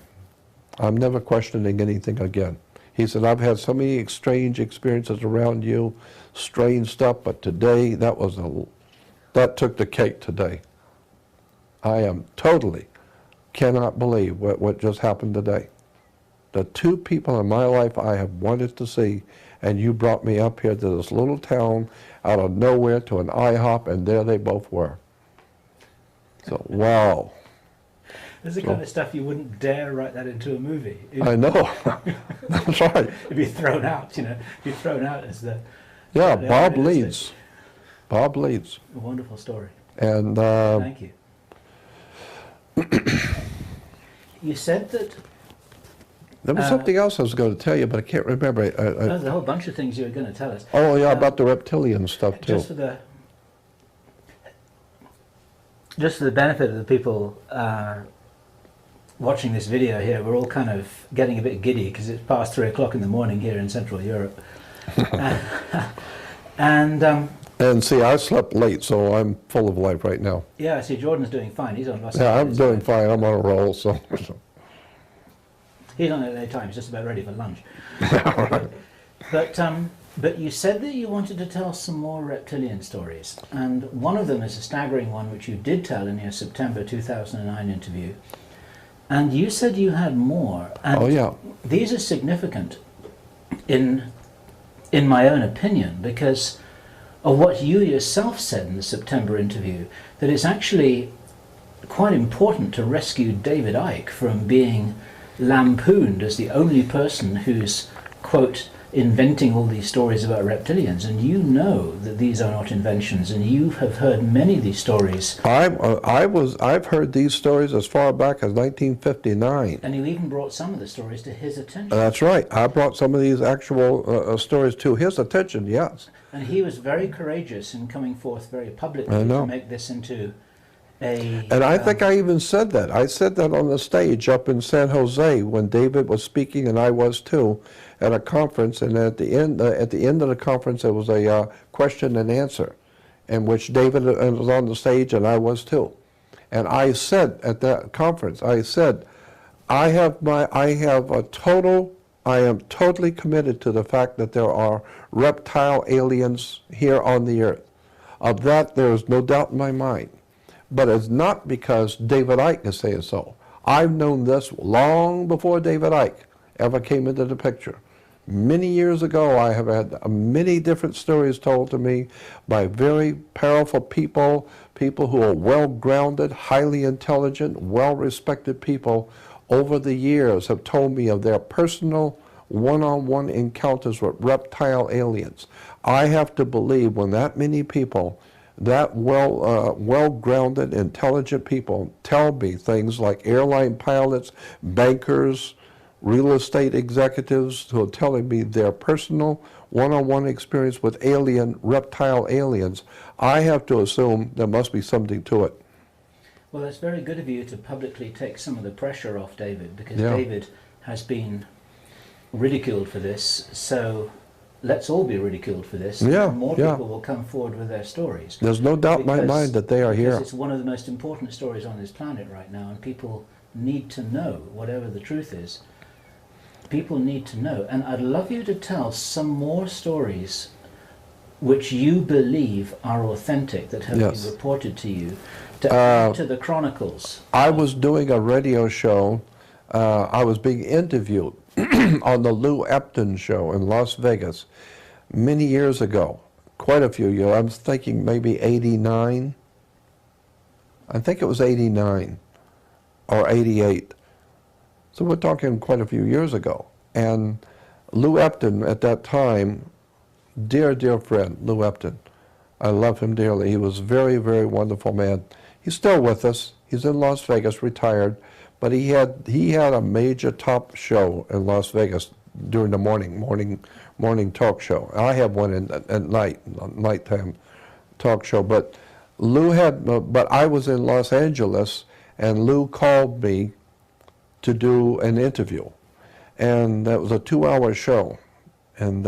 Speaker 1: never questioning anything again. He said, I've had so many strange experiences around you, strange stuff, but today, that took the cake today. I am totally cannot believe what just happened today. The two people in my life I have wanted to see, and you brought me up here to this little town out of nowhere to an IHOP, and there they both were. So, wow.
Speaker 2: This is the kind of stuff you wouldn't dare write that into a movie.
Speaker 1: I know. That's right.
Speaker 2: It'd be thrown out, you know. Be thrown out as the...
Speaker 1: Yeah, Bob Leeds. Bob Leeds.
Speaker 2: A wonderful story.
Speaker 1: And
Speaker 2: thank you. You said that...
Speaker 1: There was something else I was going to tell you, but I can't remember.
Speaker 2: There's a whole bunch of things you were going to tell us.
Speaker 1: Oh, yeah, about the reptilian stuff, too.
Speaker 2: Just for the benefit of the people watching this video here, we're all kind of getting a bit giddy because it's past 3 o'clock in the morning here in Central Europe.
Speaker 1: And see, I slept late, so I'm full of life right now.
Speaker 2: Yeah, see, Jordan's doing fine. He's on Los
Speaker 1: Yeah, I'm
Speaker 2: Angeles
Speaker 1: doing
Speaker 2: time.
Speaker 1: fine. I'm on a roll, so.
Speaker 2: He's on LA time. He's just about ready for lunch. But you said that you wanted to tell some more reptilian stories, and one of them is a staggering one, which you did tell in your September 2009 interview. And you said you had more. And
Speaker 1: Oh, yeah.
Speaker 2: these are significant, in my own opinion, because of what you yourself said in the September interview, that it's actually quite important to rescue David Icke from being lampooned as the only person who's, quote, inventing all these stories about reptilians, and you know that these are not inventions, and you have heard many of these stories.
Speaker 1: I've heard these stories as far back as 1959.
Speaker 2: And you even brought some of the stories to his attention.
Speaker 1: That's right. I brought some of these actual stories to his attention, yes.
Speaker 2: And he was very courageous in coming forth very publicly to make this into a...
Speaker 1: And I think I even said that. I said that on the stage up in San Jose when David was speaking, and I was too, at a conference. And at the end of the conference, there was a question and answer, in which David was on the stage, and I was too. And I said at that conference, I said, I am totally committed to the fact that there are reptile aliens here on the earth. Of that, there is no doubt in my mind. But it's not because David Icke is saying so. I've known this long before David Icke ever came into the picture. Many years ago, I have had many different stories told to me by very powerful people, people who are well-grounded, highly intelligent, well-respected people over the years have told me of their personal one-on-one encounters with reptile aliens. I have to believe when that many people, that well-grounded, intelligent people tell me things like airline pilots, bankers, real estate executives who are telling me their personal one-on-one experience with reptile aliens, I have to assume there must be something to it.
Speaker 2: Well, it's very good of you to publicly take some of the pressure off David, because David has been ridiculed for this, so let's all be ridiculed for this. More people will come forward with their stories.
Speaker 1: There's no doubt in my mind that they are here.
Speaker 2: It's one of the most important stories on this planet right now, and people need to know, whatever the truth is. People need to know. And I'd love you to tell some more stories which you believe are authentic, that have been reported to you, to add to the chronicles.
Speaker 1: I was doing a radio show. I was being interviewed on the Lou Epton show in Las Vegas many years ago, quite a few years. I was thinking maybe 89. I think it was 89 or 88. So we're talking quite a few years ago. And Lou Epton at that time, dear, dear friend, Lou Epton, I love him dearly. He was a very, very wonderful man. He's still with us. He's in Las Vegas, retired. But he had a major top show in Las Vegas during the morning talk show. I have one at nighttime talk show. But but I was in Los Angeles, and Lou called me to do an interview. and that was a 2-hour show, and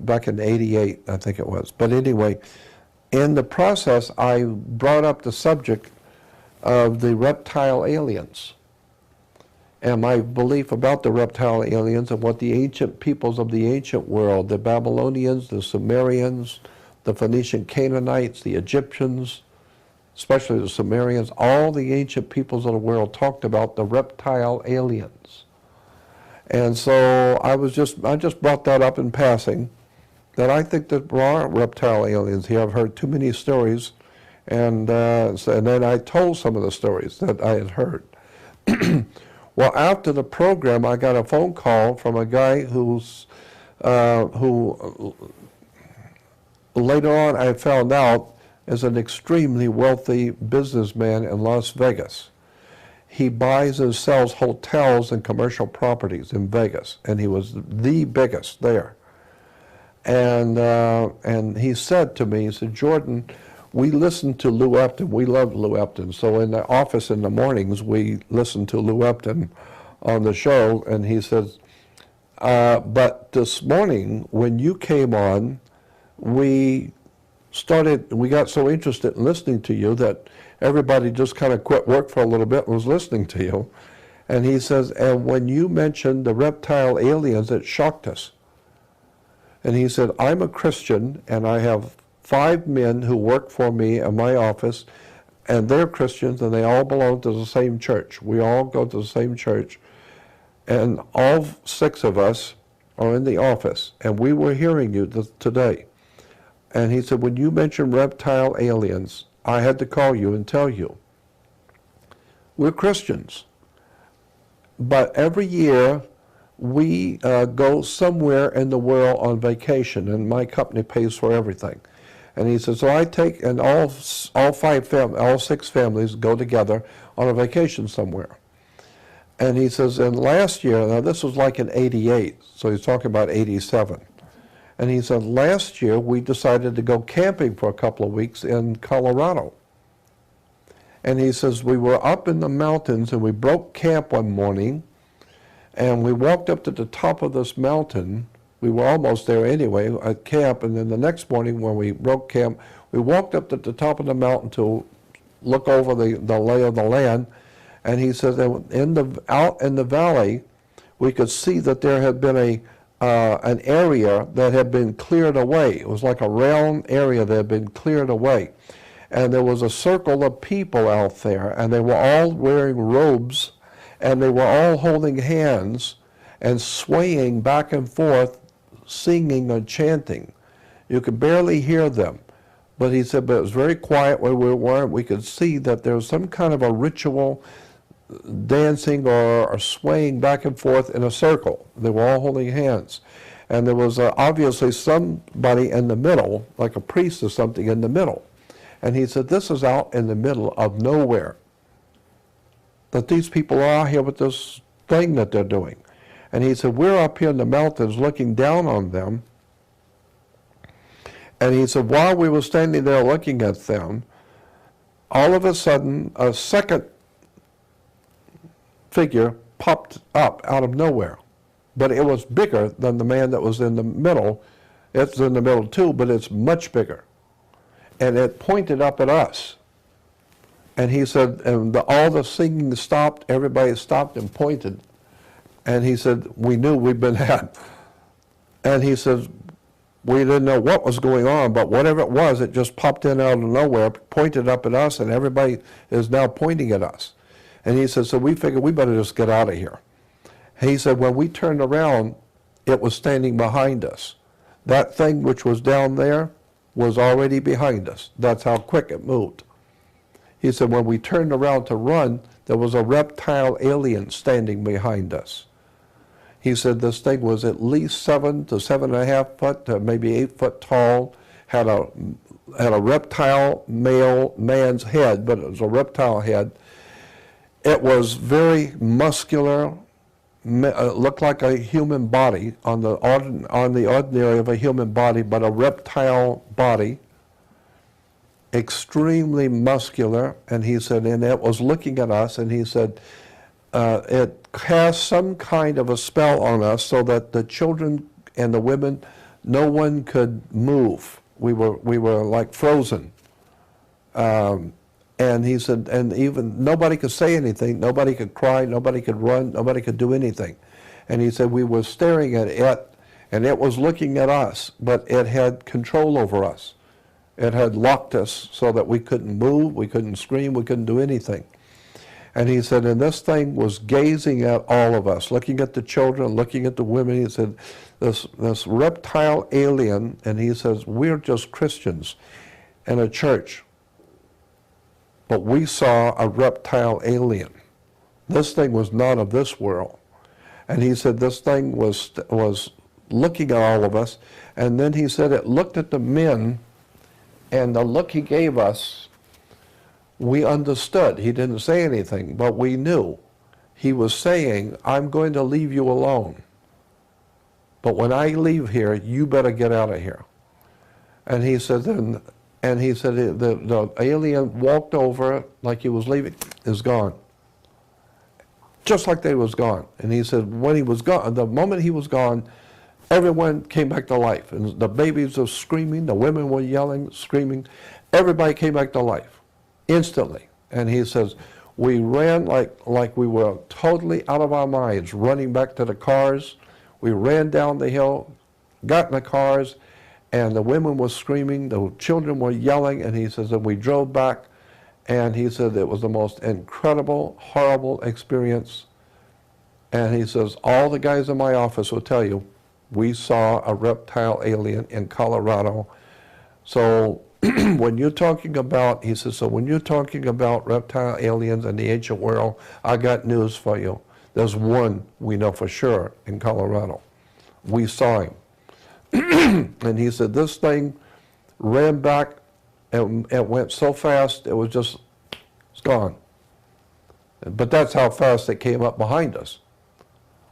Speaker 1: back in '88, I think it was. But anyway, in the process, I brought up the subject of the reptile aliens and my belief about the reptile aliens and what the ancient peoples of the ancient world, the Babylonians, the Sumerians, the Phoenician Canaanites, the Egyptians, especially the Sumerians, all the ancient peoples of the world talked about the reptile aliens. And so I just brought that up in passing, that I think that there are reptile aliens here. I've heard too many stories, and then I told some of the stories that I had heard. Well, after the program, I got a phone call from a guy who later on I found out is an extremely wealthy businessman in Las Vegas. He buys and sells hotels and commercial properties in Vegas, and he was the biggest there. And he said to me, he said, "Jordan, we listen to Lou Epton. We love Lou Epton. So in the office in the mornings, we listen to Lou Epton on the show." And he says, "But this morning, when you came on, we got so interested in listening to you that everybody just kind of quit work for a little bit and was listening to you." And he says, "And when you mentioned the reptile aliens, it shocked us." And he said, "I'm a Christian, and I have 5 men who work for me in my office, and they're Christians, and they all belong to the same church. We all go to the same church, and all 6 of us are in the office, and we were hearing you today." And he said, "When you mentioned reptile aliens, I had to call you and tell you, we're Christians, but every year we go somewhere in the world on vacation, and my company pays for everything." And he says, "So I take, and all 6 families go together on a vacation somewhere." And he says, and last year, now this was like in '88, so he's talking about '87. And he said, last year we decided to go camping for a couple of weeks in Colorado. And he says, we were up in the mountains and we broke camp one morning, and we walked up to the top of this mountain. We were almost there anyway at camp, and then the next morning when we broke camp, we walked up to the top of the mountain to look over the lay of the land. And he says, out in the valley, we could see that there had been an area that had been cleared away. It was like a round area that had been cleared away. And there was a circle of people out there, and they were all wearing robes, and they were all holding hands and swaying back and forth, singing and chanting. You could barely hear them. But he said, but it was very quiet where we were. We could see that there was some kind of a ritual dancing or swaying back and forth in a circle. They were all holding hands. And there was obviously somebody in the middle, like a priest or something in the middle. And he said, this is out in the middle of nowhere. That these people are here with this thing that they're doing. And he said, we're up here in the mountains looking down on them. And he said, while we were standing there looking at them, all of a sudden, a second figure popped up out of nowhere. But it was bigger than the man that was in the middle. It's in the middle too, but it's much bigger. And it pointed up at us. And he said, and all the singing stopped, everybody stopped and pointed. And he said, we knew we'd been had. And he says, we didn't know what was going on, but whatever it was, it just popped in out of nowhere, pointed up at us, and everybody is now pointing at us. And he said, so we figured we better just get out of here. He said, when we turned around, it was standing behind us. That thing which was down there was already behind us. That's how quick it moved. He said, when we turned around to run, there was a reptile alien standing behind us. He said this thing was at least 7 to 7.5 foot, to maybe 8 foot tall, had a reptile man's head, but it was a reptile head. It was very muscular, looked like a human body on the ordinary of a human body, but a reptile body, extremely muscular. And he said, and it was looking at us, and he said, it cast some kind of a spell on us so that the children and the women, no one could move. We were like frozen. And he said, and even nobody could say anything, nobody could cry, nobody could run, nobody could do anything. And he said we were staring at it, and it was looking at us, but it had control over us. It had locked us so that we couldn't move, we couldn't scream, we couldn't do anything. And he said, and this thing was gazing at all of us, looking at the children, looking at the women. He said, this reptile alien, and he says, we're just Christians in a church. But we saw a reptile alien. This thing was not of this world. And he said this thing was looking at all of us. And then he said it looked at the men, and the look he gave us, we understood. He didn't say anything, but we knew. He was saying, I'm going to leave you alone. But when I leave here, you better get out of here. And he said, the alien walked over like he was leaving, is gone. Just like they was gone. And he said, when he was gone, the moment he was gone, everyone came back to life. And the babies were screaming, the women were yelling, screaming. Everybody came back to life, instantly. And he says, we ran like we were totally out of our minds, running back to the cars. We ran down the hill, got in the cars, and the women were screaming, the children were yelling, and he says, and we drove back, and he said it was the most incredible, horrible experience. And he says, all the guys in my office will tell you, we saw a reptile alien in Colorado. So when you're talking about, he says, so when you're talking about reptile aliens in the ancient world, I got news for you. There's one we know for sure in Colorado. We saw him. And he said this thing ran back, and it went so fast it was just, it's gone. But that's how fast it came up behind us.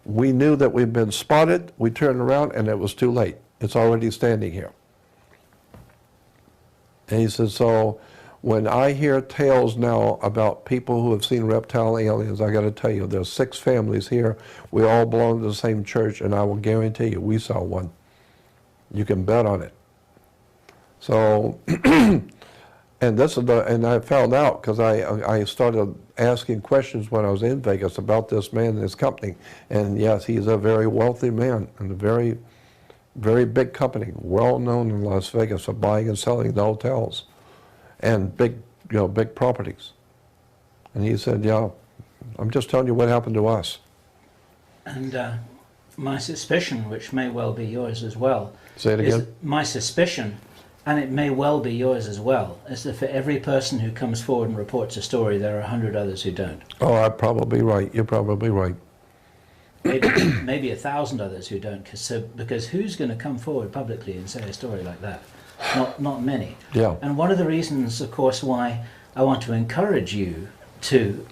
Speaker 1: We knew that we'd been spotted. We turned around and it was too late. It's already standing here. And he said, so when I hear tales now about people who have seen reptile aliens, I got to tell you, there's 6 families here. We all belong to the same church, and I will guarantee you, we saw one. You can bet on it. So, and this is and I found out because I started asking questions when I was in Vegas about this man and his company. And yes, he's a very wealthy man and a very, very big company, well known in Las Vegas for buying and selling the hotels and big, big properties. And he said, yeah, I'm just telling you what happened to us.
Speaker 2: And my suspicion, which may well be yours as well,
Speaker 1: Say it again.
Speaker 2: My suspicion, and it may well be yours as well, is that for every person who comes forward and reports a story, there are 100 others who don't.
Speaker 1: Oh, I'm probably right. You're probably right.
Speaker 2: Maybe 1,000 others who don't, because who's going to come forward publicly and say a story like that? Not many.
Speaker 1: Yeah.
Speaker 2: And one of the reasons, of course, why I want to encourage you to,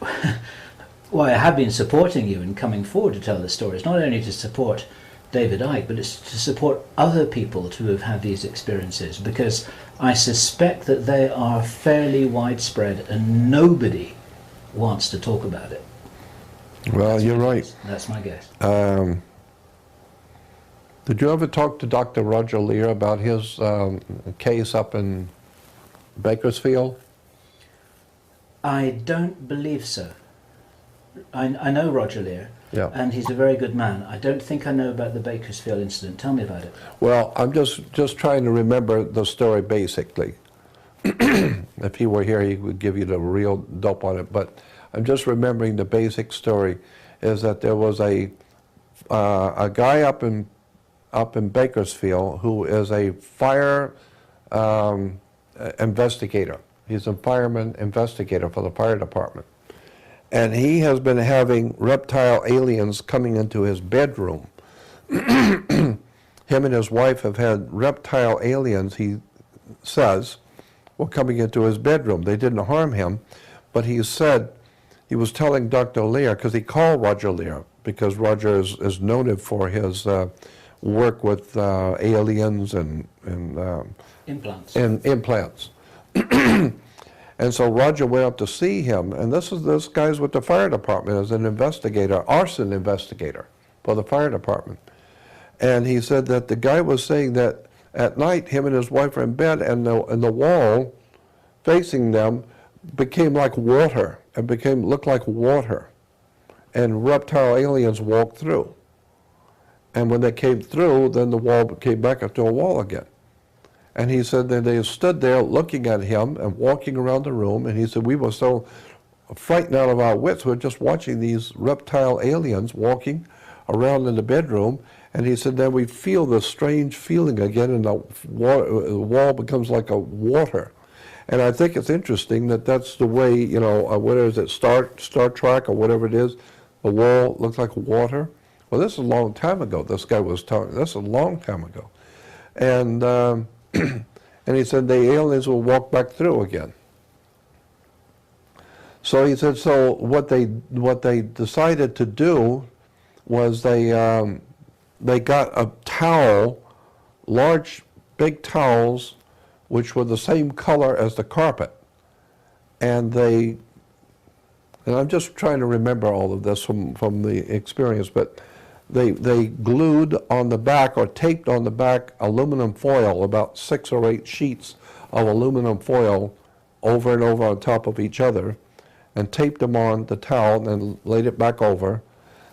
Speaker 2: why I have been supporting you in coming forward to tell the stories, not only to support David Icke, but it's to support other people who have had these experiences, because I suspect that they are fairly widespread and nobody wants to talk about it.
Speaker 1: Well, you're right.
Speaker 2: That's my guess.
Speaker 1: Did you ever talk to Dr. Roger Lear about his case up in Bakersfield?
Speaker 2: I don't believe so. I know Roger Lear,
Speaker 1: yeah,
Speaker 2: and he's a very good man. I don't think I know about the Bakersfield incident. Tell me about it.
Speaker 1: Well, I'm just trying to remember the story basically. If he were here, he would give you the real dope on it. But I'm just remembering the basic story is that there was a guy up in Bakersfield who is a fire investigator. He's a fireman investigator for the fire department. And he has been having reptile aliens coming into his bedroom. Him and his wife have had reptile aliens, he says, were coming into his bedroom. They didn't harm him, but he said, he was telling Dr. Lear, because he called Roger Lear, because Roger is noted for his work with aliens and
Speaker 2: implants.
Speaker 1: And implants. And so Roger went up to see him, and this guy's with the fire department as an investigator, arson investigator for the fire department. And he said that the guy was saying that at night him and his wife were in bed, and the wall facing them became like water. It looked like water. And reptile aliens walked through. And when they came through, then the wall came back up to a wall again. And he said that they stood there looking at him and walking around the room, and he said we were so frightened out of our wits. We were just watching these reptile aliens walking around in the bedroom, and he said then we feel this strange feeling again, and the wall becomes like a water. And I think it's interesting that that's the way, you know, what is it, Star Trek or whatever it is, the wall looks like water. Well, this is a long time ago. This guy was talking, this is a long time ago. And and he said the aliens will walk back through again. So he said, so what they decided to do was they got a towel, large, big towels, which were the same color as the carpet. And I'm just trying to remember all of this from the experience, but they glued on the back or taped on the back aluminum foil, about 6 or 8 sheets of aluminum foil over and over on top of each other, and taped them on the towel and then laid it back over.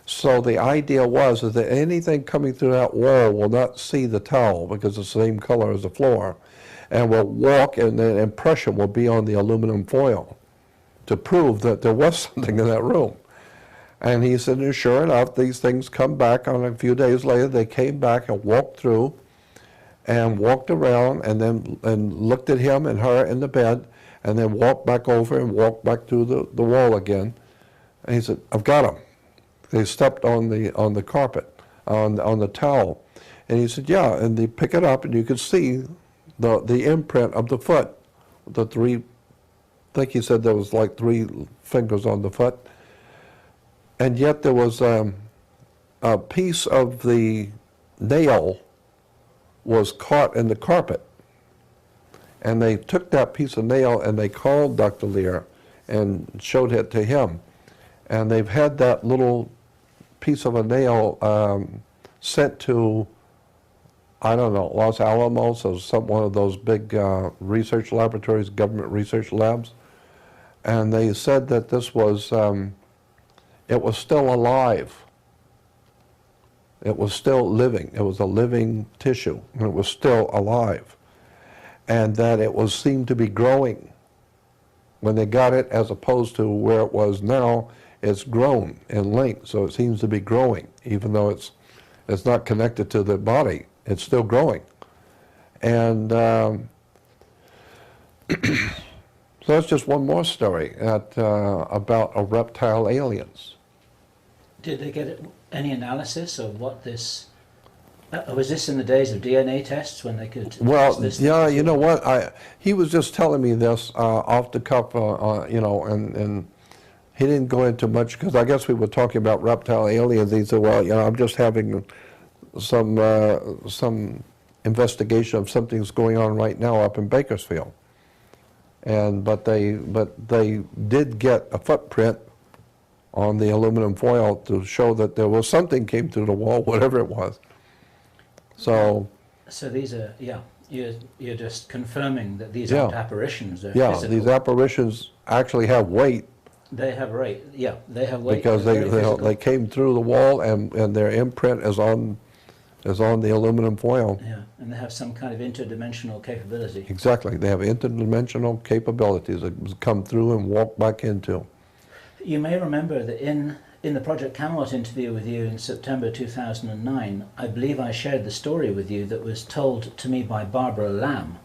Speaker 1: So the idea was that anything coming through that wall will not see the towel because it's the same color as the floor, and will walk, and the impression will be on the aluminum foil to prove that there was something in that room. And he said, and sure enough, these things come back. On a few days later, they came back and walked through and walked around and looked at him and her in the bed, and then walked back over and walked back through the wall again. And he said, I've got them. They stepped on the carpet, on the towel. And he said, yeah, and they pick it up, and you could see the imprint of the foot, the 3, I think he said there was like 3 fingers on the foot. And yet there was a piece of the nail was caught in the carpet. And they took that piece of nail and they called Dr. Lear and showed it to him. And they've had that little piece of a nail sent to, I don't know, Los Alamos or one of those big research laboratories, government research labs. And they said that this was, it was still alive. It was still living. It was a living tissue, and it was still alive. And that it was seemed to be growing. When they got it, as opposed to where it was now, it's grown in length, so it seems to be growing, even though it's not connected to the body. It's still growing. And so that's just one more story about reptile aliens.
Speaker 2: Did they get any analysis of what this... was this in the days of DNA tests when they could...
Speaker 1: Well, yeah, you know what? He was just telling me this off the cuff, you know, and he didn't go into much, because I guess we were talking about reptile aliens. He said, well, you know, I'm just having some investigation of something's going on right now up in Bakersfield. But they did get a footprint on the aluminum foil to show that there was something came through the wall, whatever it was. So
Speaker 2: these are, yeah, you're just confirming that these aren't apparitions. They're physical.
Speaker 1: These apparitions actually have weight.
Speaker 2: They have weight. Yeah, they have weight
Speaker 1: because they came through the wall, and their imprint is on the aluminum foil.
Speaker 2: Yeah, and they have some kind of interdimensional capability.
Speaker 1: Exactly, they have interdimensional capabilities that come through and walk back into.
Speaker 2: You may remember that in the Project Camelot interview with you in September 2009, I believe I shared the story with you that was told to me by Barbara Lamb.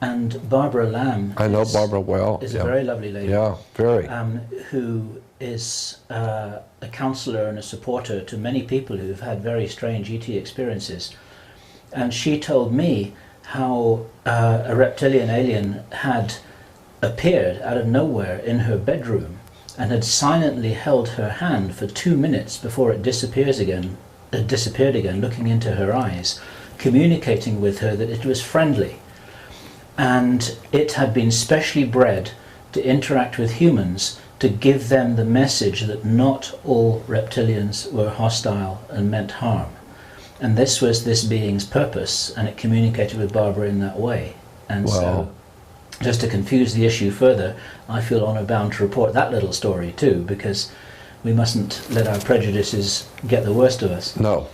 Speaker 2: And Barbara Lamb
Speaker 1: Barbara well.
Speaker 2: Is a very lovely lady.
Speaker 1: Yeah, very.
Speaker 2: Who is a counselor and a supporter to many people who've had very strange ET experiences. And she told me how a reptilian alien had appeared out of nowhere in her bedroom and had silently held her hand for 2 minutes before it disappeared again, looking into her eyes, communicating with her that it was friendly. And it had been specially bred to interact with humans to give them the message that not all reptilians were hostile and meant harm. And this was this being's purpose, and it communicated with Barbara in that way. And
Speaker 1: Wow.
Speaker 2: so, just to confuse the issue further, I feel honor bound to report that little story too, because we mustn't let our prejudices get the worst of us.
Speaker 1: No,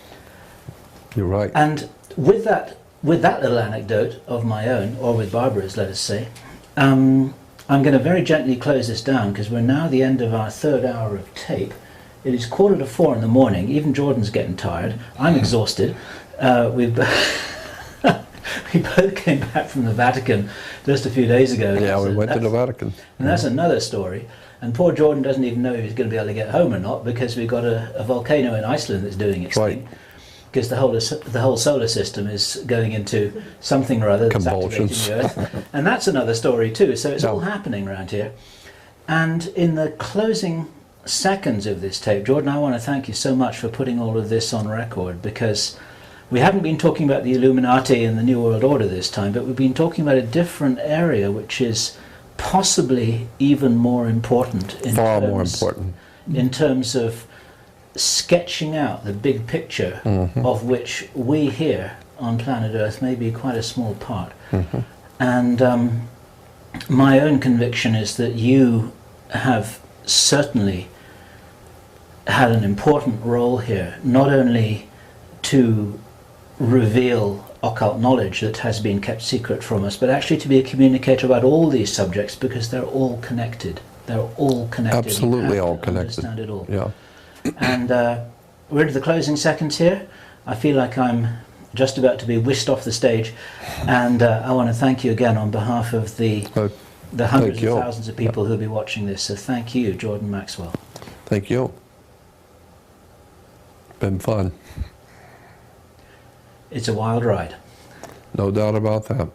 Speaker 1: you're right.
Speaker 2: And with that little anecdote of my own, or with Barbara's, let us say, I'm going to very gently close this down, because we're now at the end of our third hour of tape. It is 3:45 in the morning. Even Jordan's getting tired. I'm exhausted. We both came back from the Vatican just a few days ago.
Speaker 1: Yeah, we went to the Vatican.
Speaker 2: And that's another story. And poor Jordan doesn't even know if he's going to be able to get home or not, because we've got a volcano in Iceland that's doing its
Speaker 1: Right.
Speaker 2: thing. Because the whole solar system is going into something or other that's activating
Speaker 1: Convulsions.
Speaker 2: the Earth. And that's another story too. So it's
Speaker 1: Yeah.
Speaker 2: all happening around here. And in the closing seconds of this tape, Jordan, I want to thank you so much for putting all of this on record, because we haven't been talking about the Illuminati and the New World Order this time, but we've been talking about a different area which is possibly even more important
Speaker 1: Far more important.
Speaker 2: in terms of sketching out the big picture of which we here on planet Earth may be quite a small part. And my own conviction is that you have certainly had an important role here, not only to reveal occult knowledge that has been kept secret from us, but actually to be a communicator about all these subjects, because they're all connected. They're all connected.
Speaker 1: Absolutely
Speaker 2: You have
Speaker 1: all
Speaker 2: to
Speaker 1: connected.
Speaker 2: Understand it all.
Speaker 1: Yeah.
Speaker 2: And we're into the closing seconds here. I feel like I'm just about to be whisked off the stage, and I want to thank you again on behalf of the hundreds
Speaker 1: you.
Speaker 2: of thousands of people who'll be watching this. So thank you, Jordan Maxwell.
Speaker 1: Thank you. Been fun.
Speaker 2: It's a wild ride.
Speaker 1: No doubt about that.